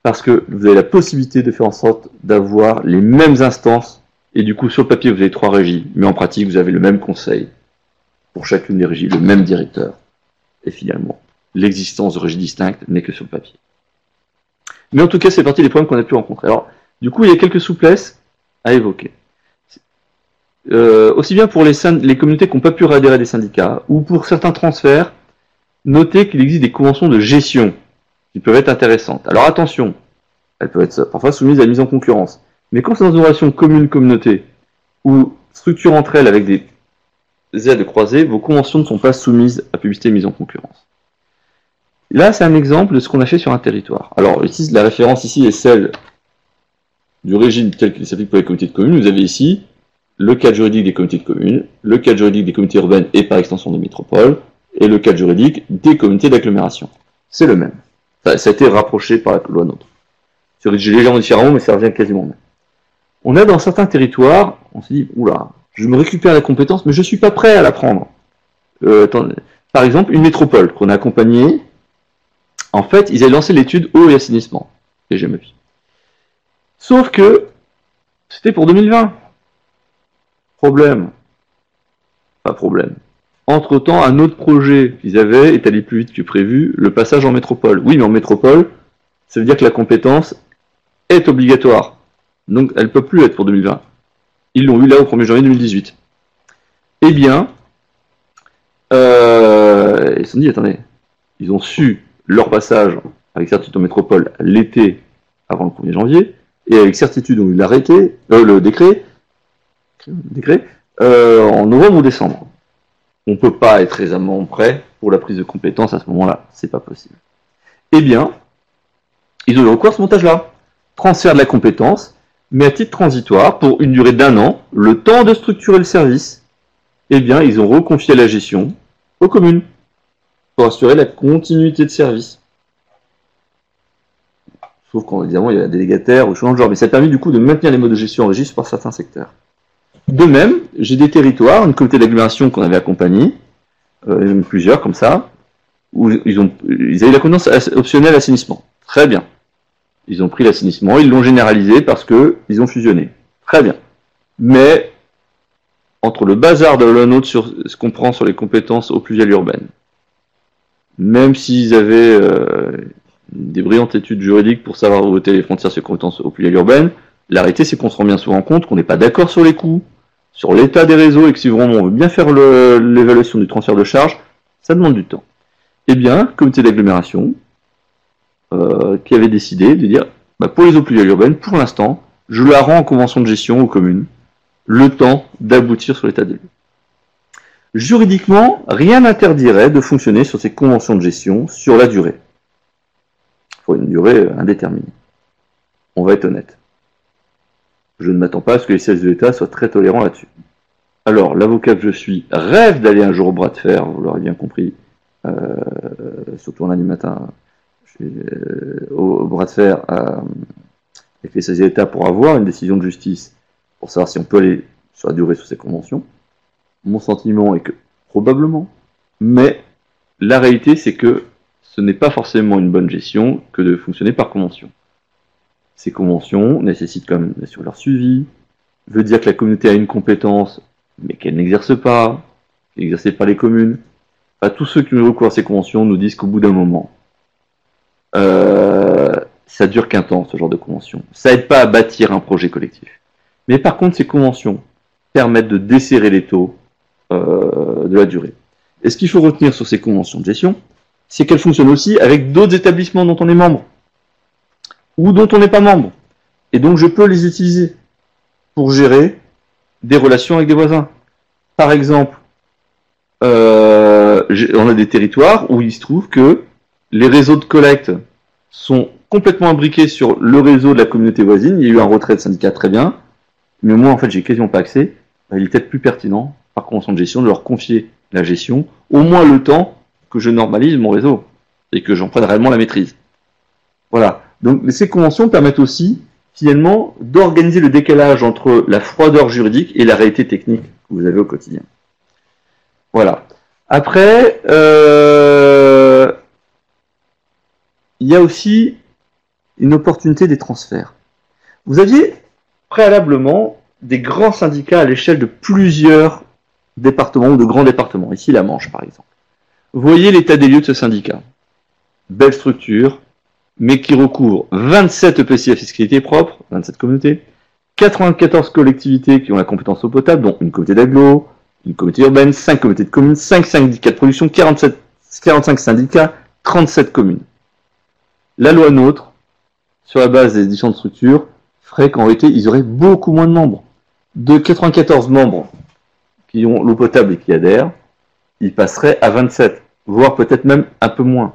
parce que vous avez la possibilité de faire en sorte d'avoir les mêmes instances, et du coup sur le papier vous avez 3 régies, mais en pratique vous avez le même conseil pour chacune des régies, le même directeur. Et finalement, l'existence de régies distinctes n'est que sur le papier. Mais en tout cas, c'est partie des problèmes qu'on a pu rencontrer. Alors, du coup, il y a quelques souplesses à évoquer. Aussi bien pour les communautés qui n'ont pas pu adhérer à des syndicats, ou pour certains transferts, notez qu'il existe des conventions de gestion qui peuvent être intéressantes. Alors attention, elles peuvent être parfois soumises à la mise en concurrence. Mais quand c'est dans une relation commune-communauté, ou structure entre elles avec des aides croisées, vos conventions ne sont pas soumises à publicité et mise en concurrence. Là, c'est un exemple de ce qu'on a fait sur un territoire. Alors ici, la référence ici est celle du régime tel qu'il s'applique pour les communautés de communes. Vous avez ici le cadre juridique des communautés de communes, le cadre juridique des communautés urbaines et par extension des métropoles, et le cadre juridique des communautés d'agglomération. C'est le même. Ça a été rapproché par la loi NOTRe. C'est rédigé légèrement différemment, mais ça revient quasiment au même. On a dans certains territoires, on s'est dit, oula, je me récupère la compétence, mais je ne suis pas prêt à la prendre. par exemple, une métropole qu'on a accompagnée. En fait, ils avaient lancé l'étude eau et assainissement, les GMEPI. Sauf que c'était pour 2020. Problème. Pas problème. Entre-temps, un autre projet qu'ils avaient est allé plus vite que prévu, le passage en métropole. Oui, mais en métropole, ça veut dire que la compétence est obligatoire. Donc, elle ne peut plus être pour 2020. Ils l'ont eu là au 1er janvier 2018. Eh bien, ils se sont dit, attendez, ils ont su leur passage avec certitude en métropole l'été avant le 1er janvier, et avec certitude ont eu l'arrêté, le décret, en novembre ou décembre. On ne peut pas être aisément prêt pour la prise de compétence à ce moment-là, c'est pas possible. Eh bien, ils ont eu recours à ce montage-là. Transfert de la compétence, mais à titre transitoire, pour une durée d'1 an, le temps de structurer le service. Eh bien, ils ont reconfié la gestion aux communes pour assurer la continuité de service. Sauf qu'évidemment, il y a un délégataire ou chose de genre, mais ça a permis du coup de maintenir les modes de gestion enregistrés par certains secteurs. De même, j'ai des territoires, une communauté d'agglomération qu'on avait accompagnée, plusieurs comme ça, où ils avaient la compétence optionnelle assainissement. Très bien. Ils ont pris l'assainissement, ils l'ont généralisé parce qu'ils ont fusionné. Très bien. Mais, entre le bazar de l'un autre sur ce qu'on prend sur les compétences eau pluviale urbaine, même s'ils avaient des brillantes études juridiques pour savoir où étaient les frontières sur les compétences eau pluviale urbaine, la réalité c'est qu'on se rend bien souvent compte qu'on n'est pas d'accord sur les coûts, sur l'état des réseaux, et que si vraiment on veut bien faire l'évaluation du transfert de charge, ça demande du temps. Eh bien, comité d'agglomération, qui avait décidé de dire, pour les eaux pluviales urbaines, pour l'instant, je la rends en convention de gestion aux communes, le temps d'aboutir sur l'état des lieux. Juridiquement, rien n'interdirait de fonctionner sur ces conventions de gestion sur la durée. Pour une durée indéterminée. On va être honnête. Je ne m'attends pas à ce que les services de l'État soient très tolérants là-dessus. Alors, l'avocat que je suis rêve d'aller un jour au bras de fer, vous l'aurez bien compris, surtout un lundi matin, au bras de fer avec les services de l'État pour avoir une décision de justice, pour savoir si on peut aller sur la durée sur ces conventions. Mon sentiment est que, probablement, mais la réalité c'est que ce n'est pas forcément une bonne gestion que de fonctionner par convention. Ces conventions nécessitent quand même sur leur suivi, veut dire que la communauté a une compétence, mais qu'elle n'exerce pas, qu'elle n'exerce pas les communes. Tous ceux qui ont recours à ces conventions nous disent qu'au bout d'un moment, ça dure qu'un temps, ce genre de convention. Ça aide pas à bâtir un projet collectif. Mais par contre, ces conventions permettent de desserrer les taux de la durée. Et ce qu'il faut retenir sur ces conventions de gestion, c'est qu'elles fonctionnent aussi avec d'autres établissements dont on est membre, ou dont on n'est pas membre. Et donc je peux les utiliser pour gérer des relations avec des voisins. Par exemple, on a des territoires où il se trouve que les réseaux de collecte sont complètement imbriqués sur le réseau de la communauté voisine. Il y a eu un retrait de syndicat, très bien, mais moi en fait j'ai quasiment pas accès. Il est peut-être plus pertinent, par convention de gestion, de leur confier la gestion, au moins le temps que je normalise mon réseau, et que j'en prenne réellement la maîtrise. Voilà. Donc ces conventions permettent aussi, finalement, d'organiser le décalage entre la froideur juridique et la réalité technique que vous avez au quotidien. Voilà. Après, il y a aussi une opportunité des transferts. Vous aviez préalablement des grands syndicats à l'échelle de plusieurs départements ou de grands départements. Ici, la Manche, par exemple. Vous voyez l'état des lieux de ce syndicat. Belle structure, mais qui recouvre 27 EPCI à fiscalité propre, 27 communautés, 94 collectivités qui ont la compétence eau potable, dont une communauté d'agglo, une communauté urbaine, 5 communautés de communes, 5 syndicats de production, 45 syndicats, 37 communes. La loi NOTRe, sur la base des différentes structures, ferait qu'en réalité, ils auraient beaucoup moins de membres. De 94 membres qui ont l'eau potable et qui adhèrent, ils passeraient à 27, voire peut-être même un peu moins.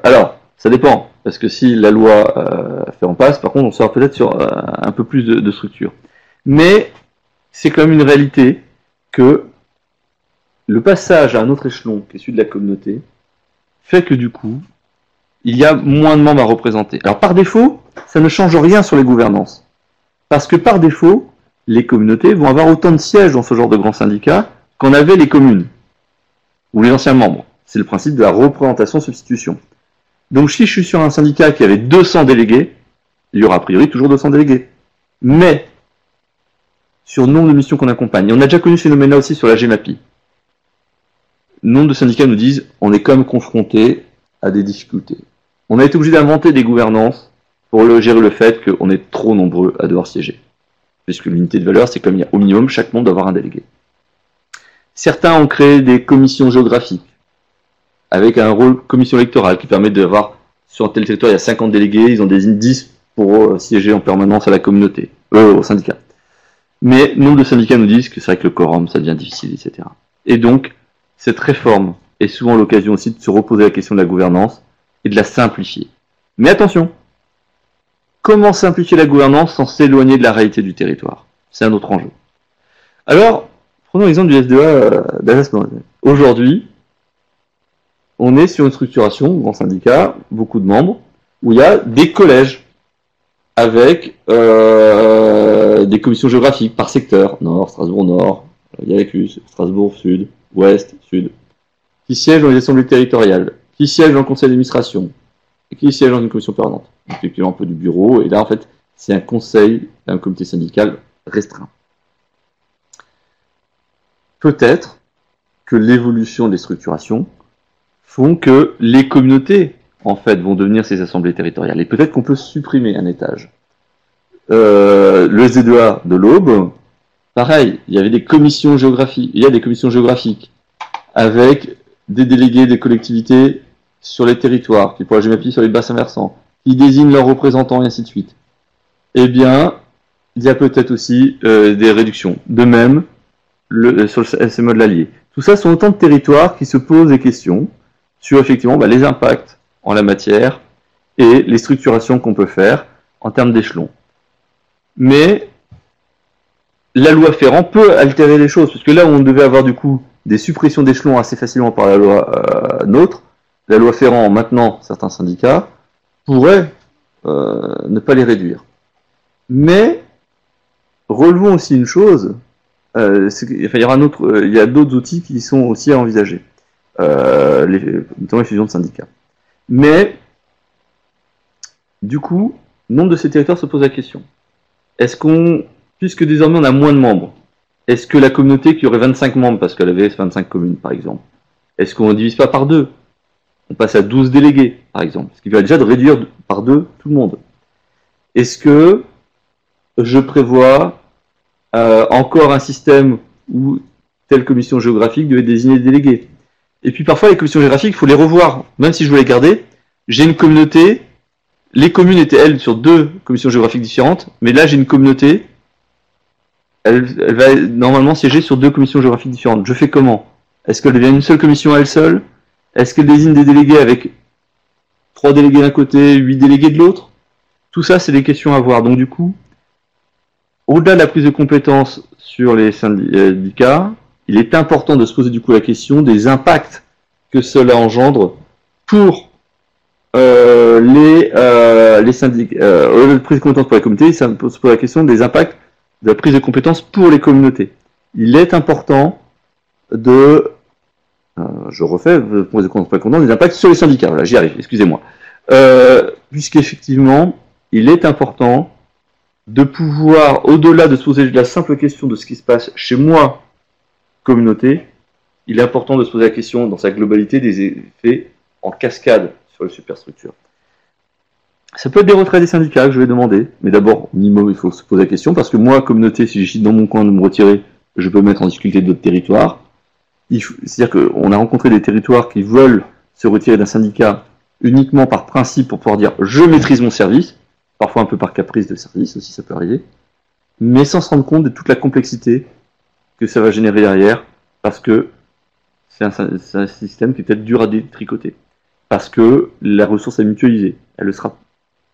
Alors, ça dépend, parce que si la loi fait en passe, par contre, on sera peut-être sur un peu plus de structure. Mais c'est quand même une réalité que le passage à un autre échelon, qui est celui de la communauté, fait que du coup, il y a moins de membres à représenter. Alors par défaut, ça ne change rien sur les gouvernances. Parce que par défaut, les communautés vont avoir autant de sièges dans ce genre de grands syndicats qu'en avaient les communes, ou les anciens membres. C'est le principe de la représentation-substitution. Donc si je suis sur un syndicat qui avait 200 délégués, il y aura a priori toujours 200 délégués. Mais, sur le nombre de missions qu'on accompagne, et on a déjà connu ce phénomène-là aussi sur la GEMAPI, nombre de syndicats nous disent on est quand même confronté à des difficultés. On a été obligé d'inventer des gouvernances pour gérer le fait qu'on est trop nombreux à devoir siéger. Puisque l'unité de valeur, c'est comme il y a au minimum, chaque membre doit avoir un délégué. Certains ont créé des commissions géographiques, avec un rôle commission électorale qui permet d'avoir, sur un tel territoire, il y a 50 délégués, ils en désignent 10 pour siéger en permanence à la communauté, au syndicat. Mais nombre de syndicats nous disent que c'est vrai que le quorum, ça devient difficile, etc. Et donc, cette réforme est souvent l'occasion aussi de se reposer la question de la gouvernance et de la simplifier. Mais attention, comment simplifier la gouvernance sans s'éloigner de la réalité du territoire? C'est un autre enjeu. Alors, prenons l'exemple du SDA d'Alsace-Moselle. Aujourd'hui, on est sur une structuration, grand syndicat, beaucoup de membres, où il y a des collèges avec des commissions géographiques par secteur, Nord, Strasbourg Nord, Galacus, Strasbourg Sud, Ouest, Sud, qui siègent dans les assemblées territoriales, qui siègent dans le conseil d'administration, et qui siègent dans une commission permanente. Effectivement, un peu du bureau, et là, en fait, c'est un conseil, un comité syndical restreint. Peut-être que l'évolution des structurations font que les communautés, en fait, vont devenir ces assemblées territoriales. Et peut-être qu'on peut supprimer un étage. Le SDA de l'Aube, pareil, il y avait des commissions géographiques, il y a des commissions géographiques, avec des délégués des collectivités sur les territoires, qui pour la GEMAPI sur les bassins versants, qui désignent leurs représentants et ainsi de suite. Eh bien, il y a peut-être aussi des réductions. De même, sur le SME de l'Allier. Tout ça sont autant de territoires qui se posent des questions sur effectivement les impacts en la matière et les structurations qu'on peut faire en termes d'échelons. Mais la loi Ferrand peut altérer les choses, parce que là où on devait avoir du coup des suppressions d'échelons assez facilement par la loi NOTRe, la loi Ferrand, maintenant, certains syndicats pourraient ne pas les réduire. Mais relevons aussi une chose, il y a d'autres outils qui sont aussi à envisager, notamment les fusions de syndicats. Mais, du coup, nombre de ces territoires se pose la question. Puisque désormais on a moins de membres, est-ce que la communauté qui aurait 25 membres, parce qu'elle avait 25 communes par exemple, est-ce qu'on ne divise pas par deux? On passe à 12 délégués par exemple, ce qui va déjà de réduire par deux tout le monde. Est-ce que je prévois encore un système où telle commission géographique devait désigner des délégués? Et puis parfois les commissions géographiques, il faut les revoir, même si je veux les garder. J'ai une communauté, les communes étaient elles sur deux commissions géographiques différentes, mais là j'ai une communauté, elle va normalement siéger sur deux commissions géographiques différentes. Je fais comment? Est-ce qu'elle devient une seule commission à elle seule? Est-ce qu'elle désigne des délégués avec 3 délégués d'un côté, 8 délégués de l'autre? Tout ça, c'est des questions à voir. Donc du coup, au-delà de la prise de compétences sur les syndicats, il est important de se poser du coup la question des impacts que cela engendre pour les syndicats. Au-delà de la prise de compétences pour les communautés, ça se pose la question des impacts de la prise de compétences pour les communautés. Il est important de... je refais, prise de compétences, des impacts sur les syndicats. Voilà, j'y arrive, excusez-moi. Puisqu'effectivement, il est important de pouvoir, au-delà de se poser la simple question de ce qui se passe chez moi, communauté, il est important de se poser la question dans sa globalité des effets en cascade sur les superstructures. Ça peut être des retraits des syndicats que je vais demander, mais d'abord, au minimum, il faut se poser la question, parce que moi, communauté, si je décide dans mon coin de me retirer, je peux mettre en difficulté d'autres territoires. C'est-à-dire qu'on a rencontré des territoires qui veulent se retirer d'un syndicat uniquement par principe pour pouvoir dire « je maîtrise mon service », parfois un peu par caprice de service aussi, ça peut arriver, mais sans se rendre compte de toute la complexité que ça va générer derrière, parce que c'est un système qui est peut-être dur à détricoter, parce que la ressource est mutualisée, elle le sera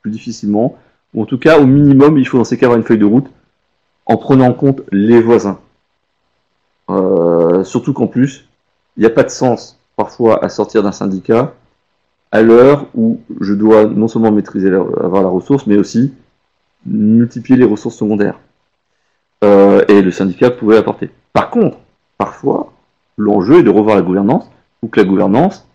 plus difficilement, ou en tout cas, au minimum, il faut dans ces cas avoir une feuille de route en prenant en compte les voisins. Surtout qu'en plus, il n'y a pas de sens parfois à sortir d'un syndicat à l'heure où je dois non seulement maîtriser avoir la ressource, mais aussi multiplier les ressources secondaires. et le syndicat pouvait apporter. Par contre, parfois, l'enjeu est de revoir la gouvernance, ou que la gouvernance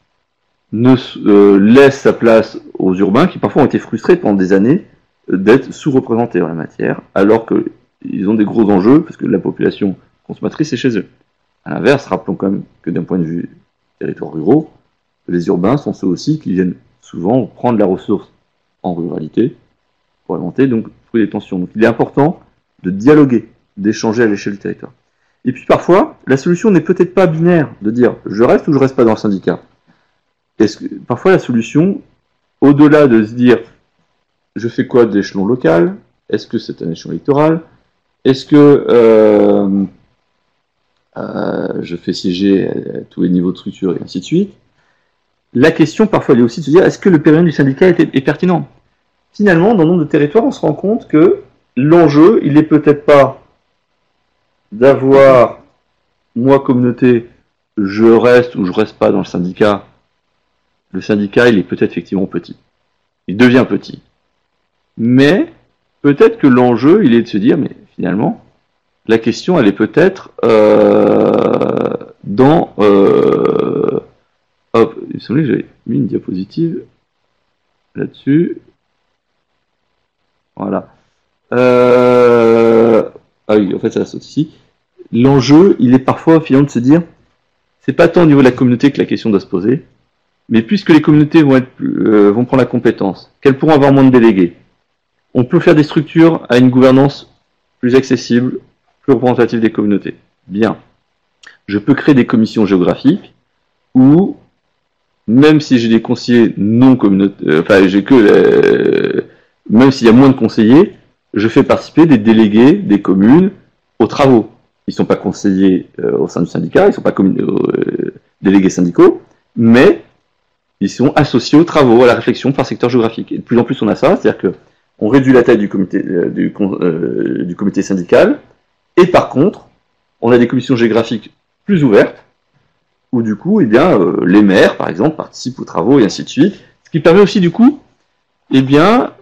laisse sa place aux urbains qui parfois ont été frustrés pendant des années d'être sous-représentés en la matière, alors qu'ils ont des gros enjeux, parce que la population consommatrice est chez eux. À l'inverse, rappelons quand même que d'un point de vue territoires ruraux, les urbains sont ceux aussi qui viennent souvent prendre la ressource en ruralité pour alimenter donc fruit des tensions. Donc il est important de dialoguer, d'échanger à l'échelle du territoire. Et puis parfois, la solution n'est peut-être pas binaire, de dire je reste ou je reste pas dans le syndicat. Parfois la solution, au-delà de se dire je fais quoi de l'échelon local, est-ce que c'est un échelon électoral, est-ce que je fais siéger à tous les niveaux de structure et ainsi de suite. La question parfois elle est aussi de se dire est-ce que le périmètre du syndicat est pertinent. Finalement, dans nombre de territoires, on se rend compte que l'enjeu, il n'est peut-être pas d'avoir, moi, communauté, je reste ou je reste pas dans le syndicat. Le syndicat, il est peut-être effectivement petit. Il devient petit. Mais peut-être que l'enjeu, il est de se dire, mais finalement, la question, elle est peut-être dans... hop, il me semblait que j'avais mis une diapositive là-dessus. Voilà. Ah oui, en fait, ça saute ici. L'enjeu, il est parfois finalement de se dire, c'est pas tant au niveau de la communauté que la question doit se poser, mais puisque les communautés vont prendre la compétence, qu'elles pourront avoir moins de délégués, on peut faire des structures à une gouvernance plus accessible, plus représentative des communautés. Bien. Je peux créer des commissions géographiques où, même si j'ai des conseillers non communautaires, même s'il y a moins de conseillers, je fais participer des délégués des communes aux travaux. Ils ne sont pas conseillers au sein du syndicat, ils ne sont pas délégués syndicaux, mais ils sont associés aux travaux, à la réflexion par secteur géographique. Et de plus en plus on a ça, c'est-à-dire qu'on réduit la taille du comité syndical, et par contre, on a des commissions géographiques plus ouvertes, où du coup, eh bien, les maires, par exemple, participent aux travaux et ainsi de suite, ce qui permet aussi du coup, eh bien,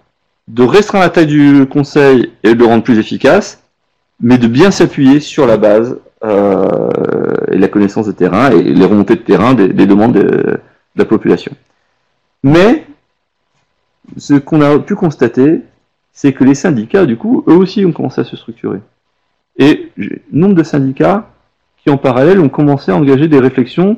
de restreindre la taille du conseil et de le rendre plus efficace, mais de bien s'appuyer sur la base et la connaissance de terrain et les remontées de terrain des demandes de la population. Mais ce qu'on a pu constater, c'est que les syndicats, du coup, eux aussi ont commencé à se structurer. Et nombre de syndicats qui, en parallèle, ont commencé à engager des réflexions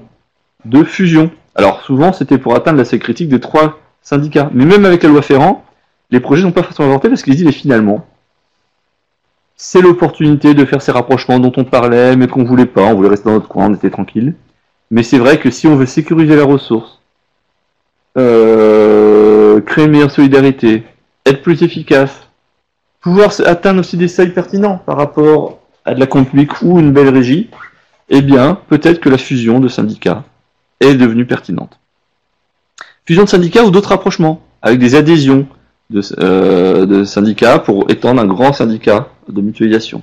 de fusion. Alors souvent, c'était pour atteindre la seuil critique de 3 syndicats. Mais même avec la loi Ferrand, les projets n'ont pas forcément avorté parce qu'ils disent, mais finalement, c'est l'opportunité de faire ces rapprochements dont on parlait, mais qu'on voulait pas, on voulait rester dans notre coin, on était tranquille. Mais c'est vrai que si on veut sécuriser la ressource, créer une meilleure solidarité, être plus efficace, pouvoir atteindre aussi des seuils pertinents par rapport à de la compte publique ou une belle régie, eh bien, peut-être que la fusion de syndicats est devenue pertinente. Fusion de syndicats ou d'autres rapprochements, avec des adhésions de syndicats pour étendre un grand syndicat de mutualisation.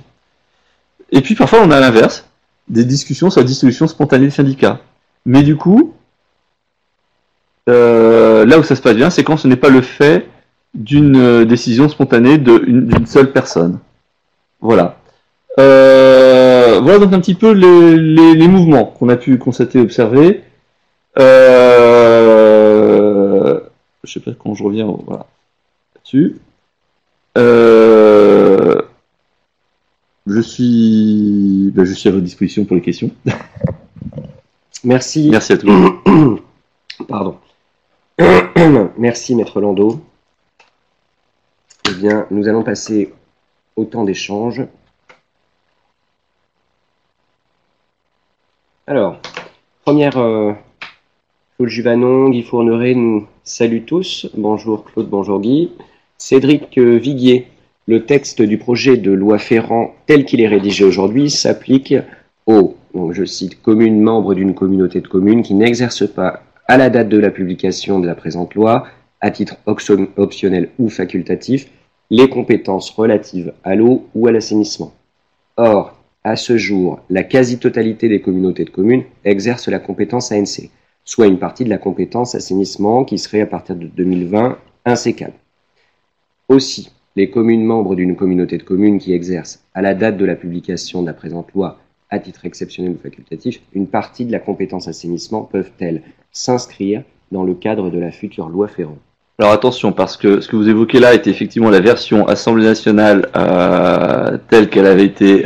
Et puis parfois on a à l'inverse, des discussions sur la dissolution spontanée des syndicats. Mais du coup, là où ça se passe bien, c'est quand ce n'est pas le fait d'une décision spontanée d'une seule personne. Voilà. Voilà donc un petit peu les mouvements qu'on a pu constater et observer. Je sais pas quand je reviens voilà, là-dessus. Je suis à votre disposition pour les questions. Merci. Merci à tous. Pardon. Merci, Maître Landau. Eh bien, nous allons passer au temps d'échange. Alors, première, Claude Juvanon, Guy Fourneret nous saluent tous. Bonjour Claude, bonjour Guy. Cédric Viguier, le texte du projet de loi Ferrand tel qu'il est rédigé aujourd'hui s'applique aux, donc je cite, communes membres d'une communauté de communes qui n'exercent pas, à la date de la publication de la présente loi, à titre optionnel ou facultatif, les compétences relatives à l'eau ou à l'assainissement. Or, à ce jour, la quasi-totalité des communautés de communes exercent la compétence ANC, soit une partie de la compétence assainissement qui serait à partir de 2020 insécable. Aussi, les communes membres d'une communauté de communes qui exercent, à la date de la publication de la présente loi, à titre exceptionnel ou facultatif, une partie de la compétence assainissement peuvent-elles s'inscrire dans le cadre de la future loi Ferrand? Alors attention, parce que ce que vous évoquez là est effectivement la version Assemblée nationale telle qu'elle avait été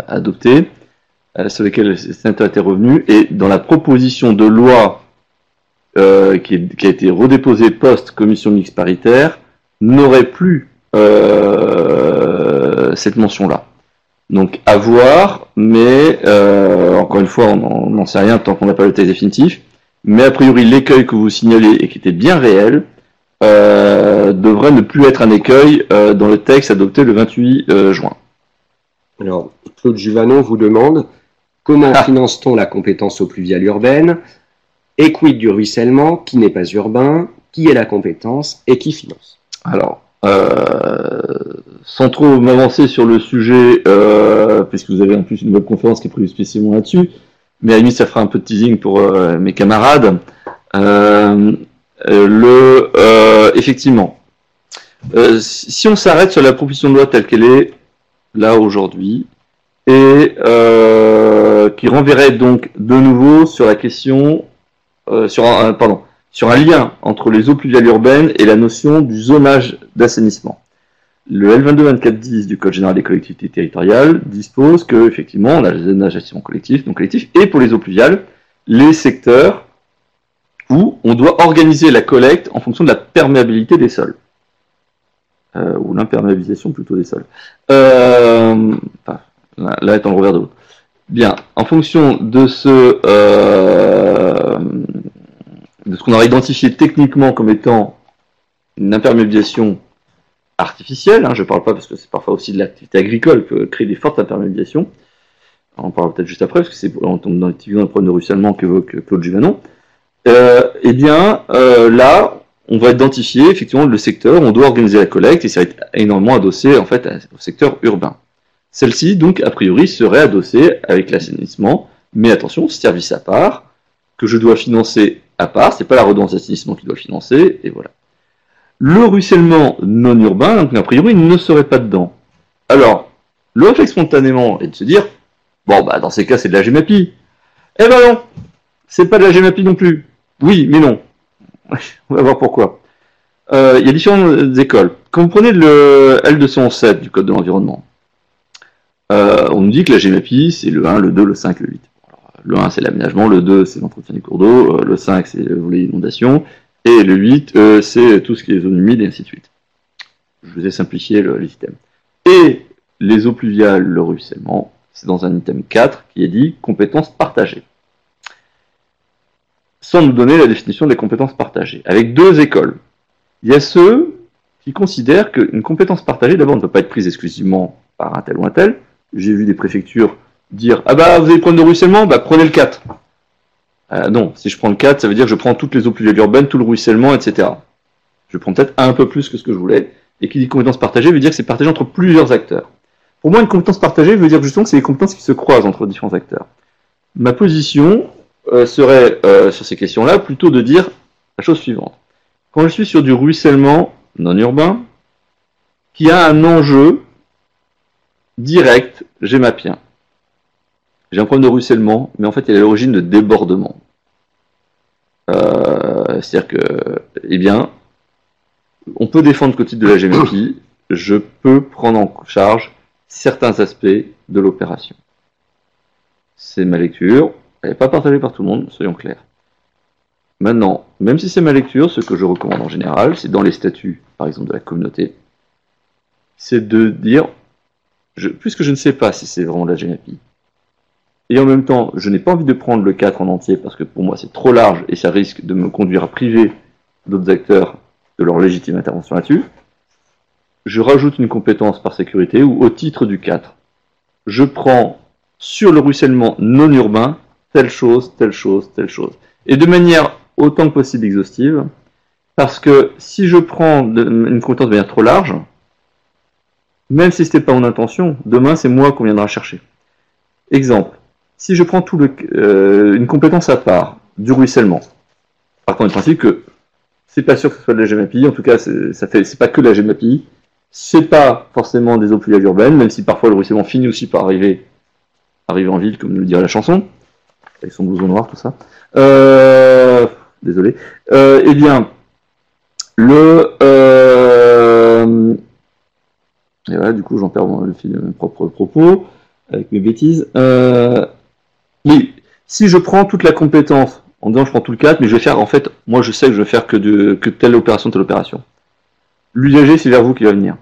adoptée, sur laquelle le sénateur était revenu, et dans la proposition de loi qui a été redéposée post-commission mixte paritaire, n'aurait plus cette mention-là. Donc à voir, mais encore une fois, on n'en sait rien tant qu'on n'a pas le texte définitif, mais a priori l'écueil que vous signalez et qui était bien réel, devrait ne plus être un écueil dans le texte adopté le 28 juin. Alors, Claude Juvanon vous demande comment finance-t-on la compétence eau pluviale urbaine et quid du ruissellement qui n'est pas urbain, qui est la compétence et qui finance? Alors, sans trop m'avancer sur le sujet, puisque vous avez en plus une web conférence qui est prévue spécialement là-dessus, mais à la limite ça fera un peu de teasing pour mes camarades. Effectivement, si on s'arrête sur la proposition de loi telle qu'elle est là aujourd'hui, et qui renverrait donc de nouveau sur la question, sur un lien entre les eaux pluviales urbaines et la notion du zonage d'assainissement. Le L22-24-10 du Code général des collectivités territoriales dispose que, effectivement, on a le zonage d'assainissement collectif, non collectif, et pour les eaux pluviales, les secteurs où on doit organiser la collecte en fonction de la perméabilité des sols. Ou l'imperméabilisation plutôt des sols. Là étant le revers de l'autre. Bien, en fonction de ce qu'on aurait identifié techniquement comme étant une imperméabilisation artificielle, je ne parle pas parce que c'est parfois aussi de l'activité agricole qui créer des fortes imperméabilisations, on en parlera peut-être juste après parce que c'est on tombe dans le problème de ruissellement qu'évoque Claude Juvanon. Là, on va identifier effectivement le secteur, on doit organiser la collecte et ça va être énormément adossé en fait au secteur urbain. Celle-ci, donc, a priori, serait adossée avec l'assainissement, mais attention, service à part, que je dois financer à part, c'est pas la redevance d'assainissement qui doit financer, et voilà. Le ruissellement non urbain, donc, a priori, ne serait pas dedans. Alors, le réflexe spontanément est de se dire, bon, bah, dans ces cas, c'est de la GEMAPI. Eh ben non, c'est pas de la GEMAPI non plus. Oui, mais non. On va voir pourquoi. Il y a différentes écoles. Quand vous prenez le L211-7 du Code de l'environnement, on nous dit que la GEMAPI, c'est le 1, le 2, le 5, le 8. Alors, le 1, c'est l'aménagement, le 2, c'est l'entretien des cours d'eau, le 5, c'est le volet inondation, et le 8, c'est tout ce qui est zone humide, et ainsi de suite. Je vous ai simplifié le système. Et les eaux pluviales, le ruissellement, c'est dans un item 4 qui est dit compétences partagées. Sans nous donner la définition des compétences partagées. Avec deux écoles. Il y a ceux qui considèrent qu'une compétence partagée, d'abord, ne peut pas être prise exclusivement par un tel ou un tel. J'ai vu des préfectures dire « Ah bah, vous avez problème de ruissellement, bah prenez le 4 ». Non, si je prends le 4, ça veut dire que je prends toutes les eaux pluviales urbaines, tout le ruissellement, etc. Je prends peut-être un peu plus que ce que je voulais. Et qui dit compétence partagée veut dire que c'est partagé entre plusieurs acteurs. Pour moi, une compétence partagée veut dire justement que c'est des compétences qui se croisent entre différents acteurs. Ma position serait, sur ces questions-là, plutôt de dire la chose suivante. Quand je suis sur du ruissellement non urbain, qui a un enjeu direct gémapien. J'ai un problème de ruissellement, mais en fait, il est à l'origine de débordement. C'est-à-dire que, eh bien, on peut défendre qu'au titre de la GEMAPI, je peux prendre en charge certains aspects de l'opération. C'est ma lecture, elle n'est pas partagée par tout le monde, soyons clairs. Maintenant, même si c'est ma lecture, ce que je recommande en général, c'est dans les statuts, par exemple, de la communauté, c'est de dire, puisque je ne sais pas si c'est vraiment de la GEMAPI, et en même temps, je n'ai pas envie de prendre le 4 en entier, parce que pour moi c'est trop large, et ça risque de me conduire à priver d'autres acteurs de leur légitime intervention là-dessus, je rajoute une compétence par sécurité, ou au titre du 4, je prends sur le ruissellement non urbain, telle chose, telle chose, telle chose. Et de manière autant que possible exhaustive, parce que si je prends une compétence de manière trop large, même si ce n'était pas mon intention, demain c'est moi qu'on viendra chercher. Exemple, si je prends une compétence à part du ruissellement, partant du principe que c'est pas sûr que ce soit de la GEMAPI, en tout cas c'est pas que de la GEMAPI, C'est pas forcément des eaux pluviales urbaines, même si parfois le ruissellement finit aussi par arriver en ville, comme nous le dirait la chanson, avec son blouson noir, tout ça. Désolé. Eh bien, et voilà, du coup, j'en perds le fil de mes propres propos, avec mes bêtises. Oui, si je prends toute la compétence, en disant je prends tout le cadre, mais je vais faire, en fait, moi je sais que je vais faire que telle opération. L'usager, c'est vers vous qui va venir.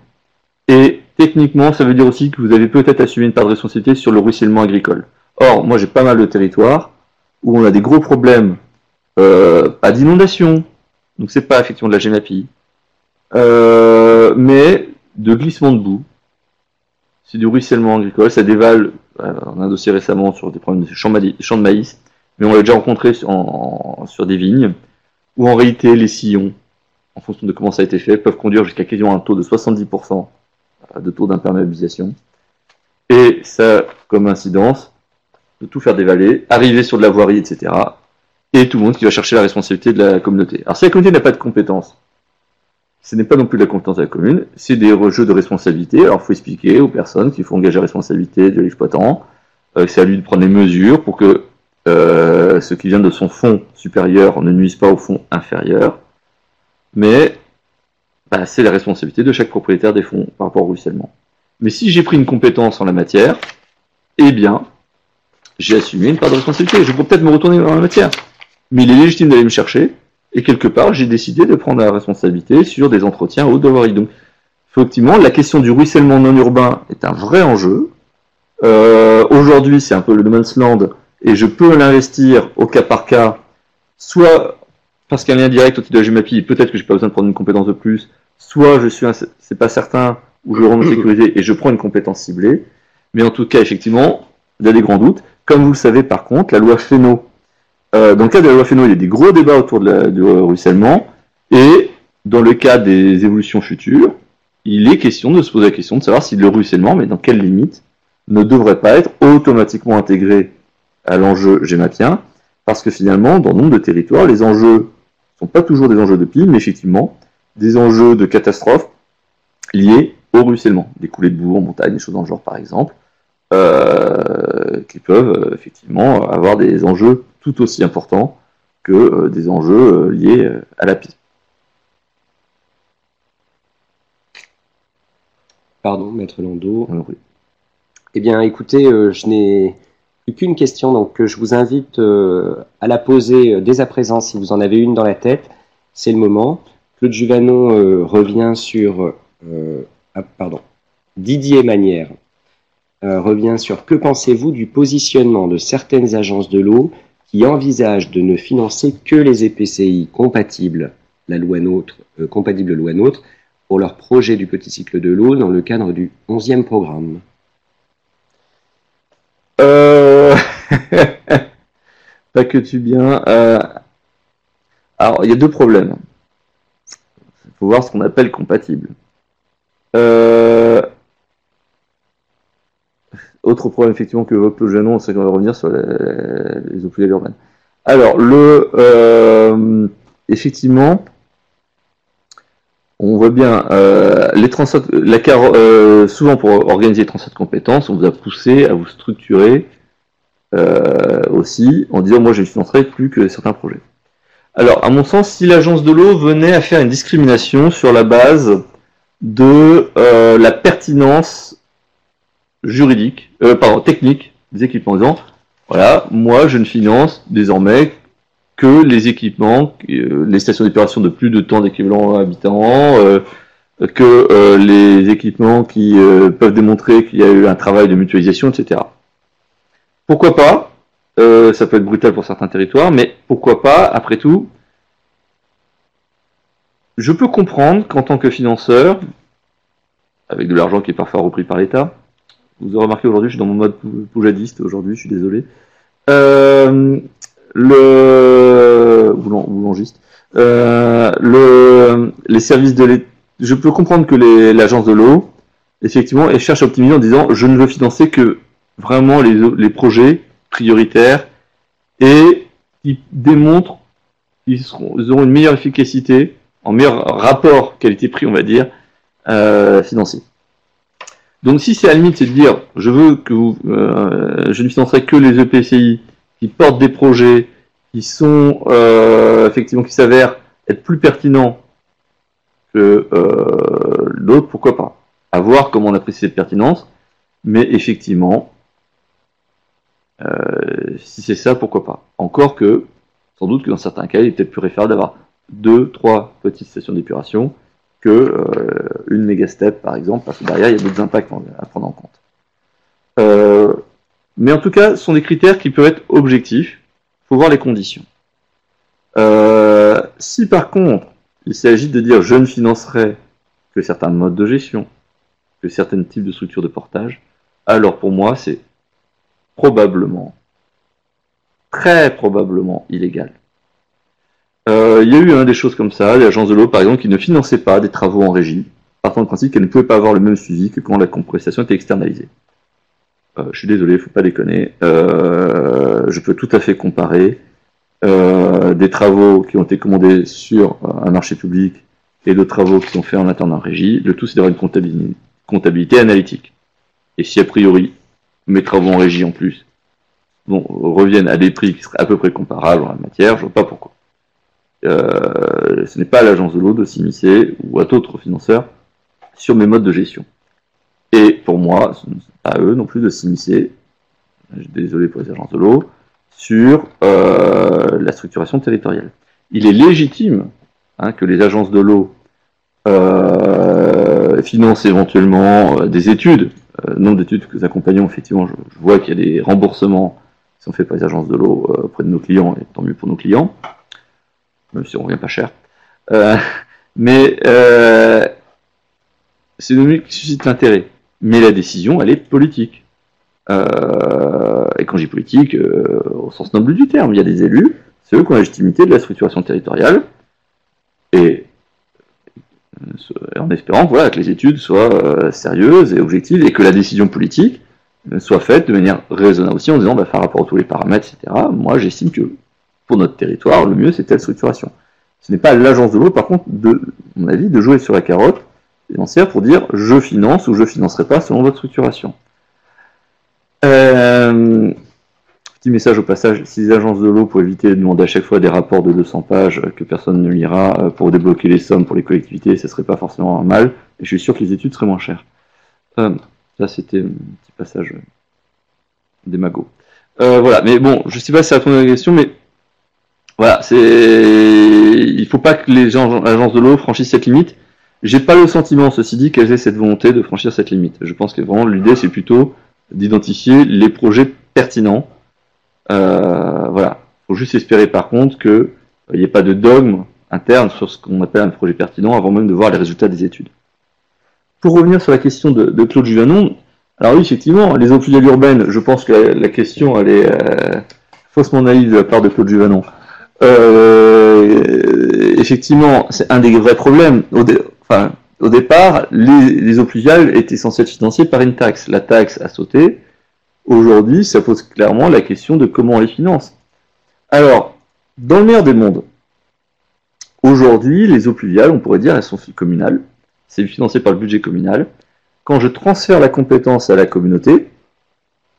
Et techniquement, ça veut dire aussi que vous avez peut-être assumé une part de responsabilité sur le ruissellement agricole. Or, moi j'ai pas mal de territoires où on a des gros problèmes, pas d'inondation, donc c'est pas effectivement de la GEMAPI, mais de glissement de boue. C'est du ruissellement agricole, ça dévale, on a un dossier récemment sur des problèmes de champs de maïs, mais on l'a déjà rencontré sur des vignes, où en réalité les sillons, en fonction de comment ça a été fait, peuvent conduire jusqu'à quasiment un taux de 70% de taux d'imperméabilisation. Et ça, comme incidence, de tout faire dévaler, arriver sur de la voirie, etc. Et tout le monde qui va chercher la responsabilité de la communauté. Alors si la communauté n'a pas de compétences, ce n'est pas non plus de la compétence de la commune, c'est des jeux de responsabilité. Alors il faut expliquer aux personnes qu'il faut engager la responsabilité de l'exploitant, c'est à lui de prendre les mesures pour que ce qui vient de son fond supérieur ne nuise pas au fond inférieur. Mais c'est la responsabilité de chaque propriétaire des fonds par rapport au ruissellement. Mais si j'ai pris une compétence en la matière, eh bien, j'ai assumé une part de responsabilité. Je pourrais peut-être me retourner dans la matière, mais il est légitime d'aller me chercher, et quelque part, j'ai décidé de prendre la responsabilité sur des entretiens haute de voirie. Donc, effectivement, la question du ruissellement non urbain est un vrai enjeu. Aujourd'hui, c'est un peu le no man's land, et je peux l'investir au cas par cas, soit parce qu'il y a un lien direct au titre de la GEMAPI, peut-être que j'ai pas besoin de prendre une compétence de plus, soit c'est pas certain, ou je rentre sécurisé et je prends une compétence ciblée. Mais en tout cas, effectivement, il y a des grands doutes. Comme vous le savez, par contre, la loi Fesneau, dans le cas de la loi Fesneau, il y a des gros débats autour du ruissellement, et dans le cas des évolutions futures, il est question de se poser la question de savoir si le ruissellement, mais dans quelles limites, ne devrait pas être automatiquement intégré à l'enjeu GEMAPien, parce que finalement, dans nombre de territoires, les enjeux ne sont pas toujours des enjeux de pile, mais effectivement, des enjeux de catastrophes liés au ruissellement, des coulées de boue en montagne, des choses dans le genre par exemple, qui peuvent effectivement avoir des enjeux tout aussi importants que des enjeux liés à la piste. Pardon, Maître Landau. Oui. Eh bien, écoutez, je n'ai plus qu'une question, donc je vous invite à la poser dès à présent si vous en avez une dans la tête. C'est le moment. Claude Juvanon revient sur... Didier Manière revient sur que pensez-vous du positionnement de certaines agences de l'eau qui envisagent de ne financer que les EPCI compatibles loi NOTRe pour leur projet du petit cycle de l'eau dans le cadre du 11e programme. Pas que tu bien. Alors, il y a deux problèmes. Il faut voir ce qu'on appelle compatible. Autre problème, effectivement, que évoque le Juvanon, c'est qu'on va revenir sur les eaux pluviales urbaines. Alors, effectivement, on voit bien, les transferts, souvent pour organiser les transferts de compétences, on vous a poussé à vous structurer aussi en disant, moi, je ne financerai plus que certains projets. Alors, à mon sens, si l'agence de l'eau venait à faire une discrimination sur la base de la pertinence juridique, technique des équipements, en disant, voilà, moi, je ne finance désormais que les équipements, les stations d'épuration de plus de temps d'équivalent habitant, que les équipements qui peuvent démontrer qu'il y a eu un travail de mutualisation, etc. Pourquoi pas? Ça peut être brutal pour certains territoires, mais pourquoi pas, après tout, je peux comprendre qu'en tant que financeur, avec de l'argent qui est parfois repris par l'État, vous aurez remarqué aujourd'hui, je suis dans mon mode poujadiste aujourd'hui, je suis désolé, boulangiste, les services de l'État, je peux comprendre que l'agence de l'eau, effectivement, elle cherche à optimiser en disant, je ne veux financer que vraiment les projets prioritaires et qui démontrent qu'ils auront une meilleure efficacité, en meilleur rapport qualité-prix, on va dire, financiers. Donc si c'est à la limite, c'est de dire je veux que je ne financerai que les EPCI qui portent des projets qui sont effectivement qui s'avèrent être plus pertinents que d'autres, pourquoi pas. À voir comment on apprécie cette pertinence, mais effectivement, si c'est ça, pourquoi pas. Encore que, sans doute que dans certains cas, il est peut-être plus préférable d'avoir 2-3 petites stations d'épuration que une méga step par exemple, parce que derrière il y a d'autres impacts à prendre en compte. Mais en tout cas, ce sont des critères qui peuvent être objectifs. Il faut voir les conditions. Si par contre, il s'agit de dire je ne financerai que certains modes de gestion, que certains types de structures de portage, alors pour moi c'est probablement, très probablement illégal. Il y a eu des choses comme ça, l'agence de l'eau par exemple qui ne finançait pas des travaux en régie, partant du principe qu'elle ne pouvait pas avoir le même suivi que quand la prestation était externalisée. Je suis désolé, il ne faut pas déconner. Je peux tout à fait comparer des travaux qui ont été commandés sur un marché public et de travaux qui sont faits en interne en régie. Le tout, c'est d'avoir une comptabilité analytique. Et si a priori, mes travaux en régie en plus reviennent à des prix qui seraient à peu près comparables en la matière, je ne vois pas pourquoi. Ce n'est pas à l'agence de l'eau de s'immiscer ou à d'autres financeurs sur mes modes de gestion. Et pour moi, ce n'est pas à eux non plus de s'immiscer, je suis désolé pour les agences de l'eau, sur la structuration territoriale. Il est légitime que les agences de l'eau financent éventuellement des études. Nombre d'études que nous accompagnons, effectivement, je vois qu'il y a des remboursements qui sont faits par les agences de l'eau auprès de nos clients, et tant mieux pour nos clients, même si on ne revient pas cher. Mais c'est une données qui suscite l'intérêt. Mais la décision, elle est politique. Et quand je dis politique, au sens noble du terme, il y a des élus, c'est eux qui ont la légitimité de la structuration territoriale, et en espérant que les études soient sérieuses et objectives, et que la décision politique soit faite de manière raisonnable aussi, en disant, par rapport à tous les paramètres, etc., moi j'estime que pour notre territoire, le mieux c'est telle structuration. Ce n'est pas à l'agence de l'eau, par contre, à mon avis, de jouer sur la carotte financière pour dire je finance ou je financerai pas selon votre structuration. Petit message au passage, si les agences de l'eau, pour éviter de demander à chaque fois des rapports de 200 pages que personne ne lira pour débloquer les sommes pour les collectivités, ce serait pas forcément un mal, et je suis sûr que les études seraient moins chères. Ça c'était un petit passage démago. Voilà, mais bon, je sais pas si ça répond à la question, mais voilà, il faut pas que les agences de l'eau franchissent cette limite. J'ai pas le sentiment, ceci dit, qu'elles aient cette volonté de franchir cette limite. Je pense que vraiment l'idée c'est plutôt d'identifier les projets pertinents. Voilà. Il faut juste espérer par contre qu'il n'y ait pas de dogme interne sur ce qu'on appelle un projet pertinent avant même de voir les résultats des études. Pour revenir sur la question de Claude Juvanon, alors oui, effectivement, les eaux pluviales urbaines, je pense que la question elle est faussement naïve de la part de Claude Juvanon. Effectivement, c'est un des vrais problèmes. Au départ, les eaux pluviales étaient censées être financées par une taxe. La taxe a sauté. Aujourd'hui, ça pose clairement la question de comment on les finance. Alors, dans le meilleur des mondes, aujourd'hui, les eaux pluviales, on pourrait dire, elles sont communales. C'est financé par le budget communal. Quand je transfère la compétence à la communauté,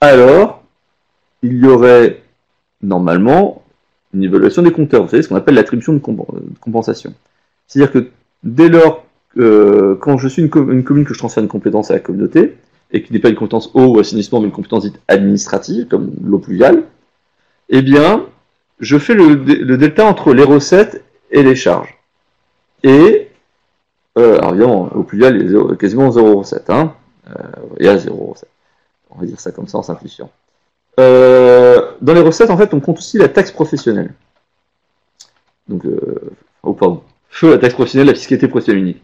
alors, il y aurait normalement une évaluation des compteurs. Vous savez, ce qu'on appelle l'attribution de compensation. C'est-à-dire que dès lors quand je suis une commune que je transfère une compétence à la communauté, et qui n'est pas une compétence eau ou assainissement, mais une compétence dite administrative, comme l'eau pluviale, eh bien, je fais le delta entre les recettes et les charges. Et, alors évidemment, l'eau pluviale, il y a quasiment 0 recette, il y a 0 recette. On va dire ça comme ça en simplifiant. Dans les recettes, en fait, on compte aussi la taxe professionnelle. Donc, la taxe professionnelle, la fiscalité professionnelle unique.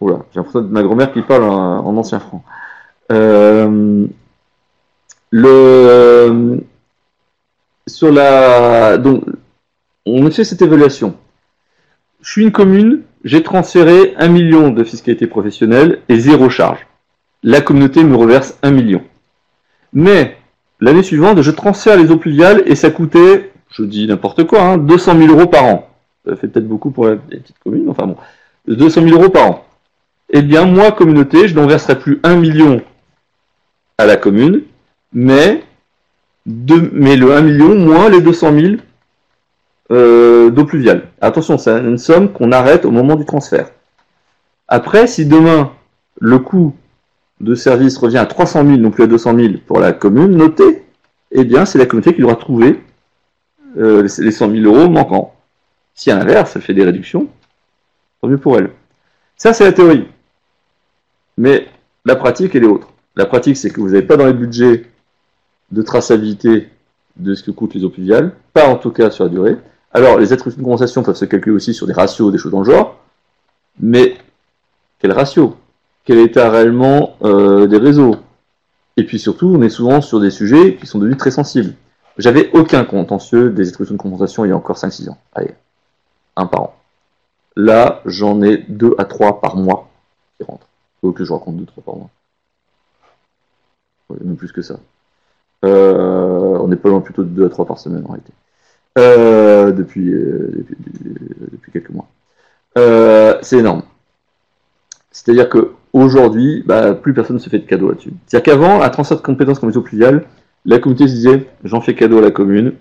Oula, j'ai l'impression de ma grand-mère qui parle en ancien franc. Donc, on fait cette évaluation. Je suis une commune, j'ai transféré 1 million de fiscalité professionnelle et 0 charge. La communauté me reverse 1 million. Mais, l'année suivante, je transfère les eaux pluviales et ça coûtait, je dis n'importe quoi, 200 000 euros par an. Ça fait peut-être beaucoup pour les petites communes, enfin bon. 200 000 euros par an. Eh bien, moi, communauté, je n'en verserai plus 1 million à la commune, mais le 1 million moins les 200 000 d'eau pluviale. Attention, c'est une somme qu'on arrête au moment du transfert. Après, si demain, le coût de service revient à 300 000, non plus à 200 000 pour la commune, notez, eh bien, c'est la communauté qui devra trouver les 100 000 euros manquants. Si à l'inverse, elle fait des réductions, tant mieux pour elle. Ça, c'est la théorie. Mais la pratique, elle est autre. La pratique, c'est que vous n'avez pas dans les budgets de traçabilité de ce que coûtent les eaux pluviales, pas en tout cas sur la durée. Alors, les attributions de compensation peuvent se calculer aussi sur des ratios, des choses dans le genre, mais quel ratio? Quel état réellement des réseaux? Et puis surtout, on est souvent sur des sujets qui sont devenus très sensibles. J'avais aucun contentieux des attributions de compensation il y a encore 5-6 ans. Allez, un par an. Là, j'en ai 2 à 3 par mois qui rentrent. Il faut que je raconte 2-3 par mois. Ouais, même plus que ça. On n'est pas loin plutôt de 2 à 3 par semaine en réalité. Depuis quelques mois. C'est énorme. C'est-à-dire qu'aujourd'hui, plus personne ne se fait de cadeaux là-dessus. C'est-à-dire qu'avant, un transfert de compétences comme les eaux pluviales, la communauté se disait j'en fais cadeau à la commune,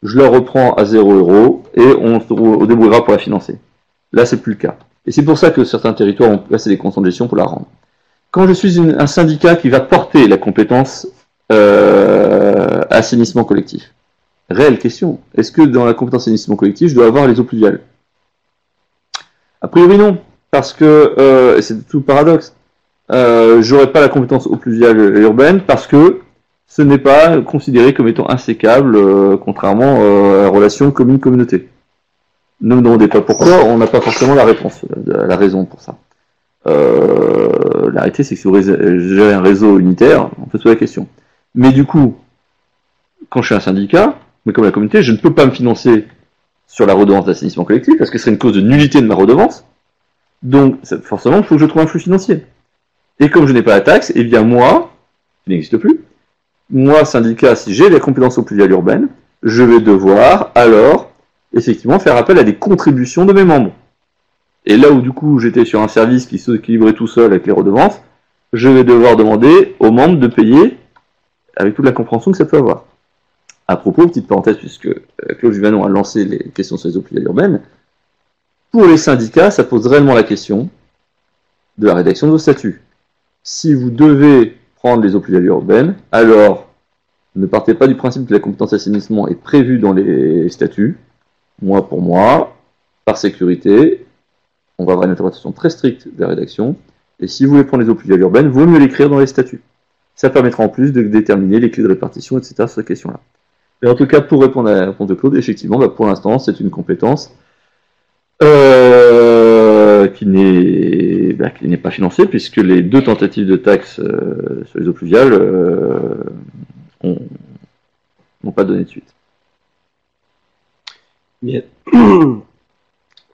je la reprends à 0 € et on se débrouillera pour la financer. Là, c'est plus le cas. Et c'est pour ça que certains territoires ont placé des conditions de gestion pour la rendre. Quand je suis un syndicat qui va porter la compétence assainissement collectif, réelle question, est-ce que dans la compétence assainissement collectif, je dois avoir les eaux pluviales? A priori non, parce que, c'est tout le paradoxe, j'aurais pas la compétence eaux pluviales urbaine parce que ce n'est pas considéré comme étant insécable, contrairement à la relation commune-communauté. Ne me demandez pas pourquoi, on n'a pas forcément la réponse, la raison pour ça. La réalité, c'est que si vous gérez un réseau unitaire, on peut se poser la question. Mais du coup, quand je suis un syndicat, mais comme la communauté, je ne peux pas me financer sur la redevance d'assainissement collectif, parce que ce serait une cause de nullité de ma redevance. Donc, forcément, il faut que je trouve un flux financier. Et comme je n'ai pas la taxe, eh bien moi, qui n'existe plus, moi, syndicat, si j'ai la compétence eaux pluviales urbaines, je vais devoir, alors, effectivement, faire appel à des contributions de mes membres. Et là où, du coup, j'étais sur un service qui s'équilibrait tout seul avec les redevances, je vais devoir demander aux membres de payer avec toute la compréhension que ça peut avoir. À propos, petite parenthèse, puisque Claude Juvanon a lancé les questions sur les eaux pluviales urbaines, pour les syndicats, ça pose réellement la question de la rédaction de vos statuts. Si vous devez prendre les eaux pluviales urbaines, alors ne partez pas du principe que la compétence assainissement est prévue dans les statuts, mois pour mois, par sécurité. On va avoir une interprétation très stricte de la rédaction, et si vous voulez prendre les eaux pluviales urbaines, vaut mieux l'écrire dans les statuts. Ça permettra en plus de déterminer les clés de répartition, etc. sur cette question-là. Mais en tout cas, pour répondre à la réponse de Claude, effectivement, pour l'instant, c'est une compétence qui n'est pas financée, puisque les 2 tentatives de taxes sur les eaux pluviales n'ont pas donné de suite. Bien.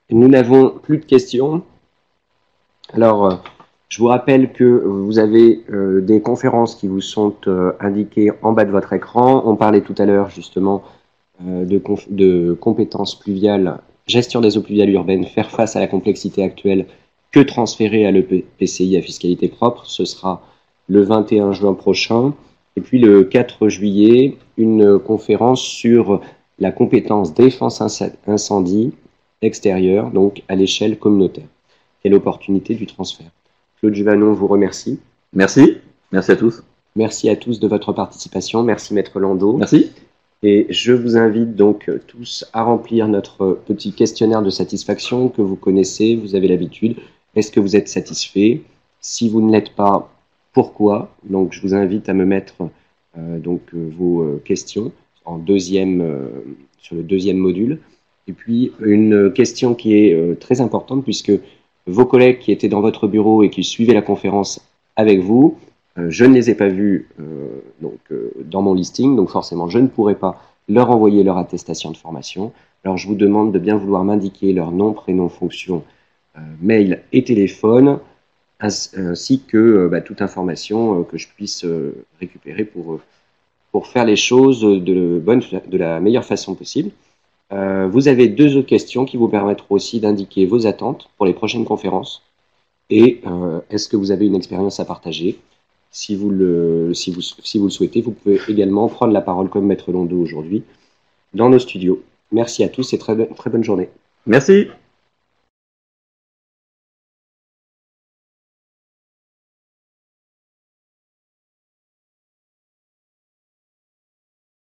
Nous n'avons plus de questions. Alors, je vous rappelle que vous avez des conférences qui vous sont indiquées en bas de votre écran. On parlait tout à l'heure justement de compétences pluviales, gestion des eaux pluviales urbaines, faire face à la complexité actuelle, que transférer à l'EPCI à fiscalité propre. Ce sera le 21 juin prochain. Et puis le 4 juillet, une conférence sur la compétence défense incendie extérieure, donc à l'échelle communautaire. Quelle opportunité du transfert. Claude Juvanon vous remercie. Merci. Merci à tous. Merci à tous de votre participation. Merci Maître Landau. Merci. Et je vous invite donc tous à remplir notre petit questionnaire de satisfaction que vous connaissez, vous avez l'habitude. Est-ce que vous êtes satisfait? Si vous ne l'êtes pas, pourquoi? Donc je vous invite à me mettre vos questions en sur le deuxième module. Et puis une question qui est très importante puisque vos collègues qui étaient dans votre bureau et qui suivaient la conférence avec vous, je ne les ai pas vus dans mon listing, donc forcément je ne pourrai pas leur envoyer leur attestation de formation. Alors je vous demande de bien vouloir m'indiquer leur nom, prénom, fonction, mail et téléphone, ainsi que toute information que je puisse récupérer pour faire les choses de la meilleure façon possible. Vous avez 2 autres questions qui vous permettront aussi d'indiquer vos attentes pour les prochaines conférences. Et est-ce que vous avez une expérience à partager? Si vous le souhaitez, vous pouvez également prendre la parole comme Maître Londeau aujourd'hui dans nos studios. Merci à tous et très bonne journée. Merci.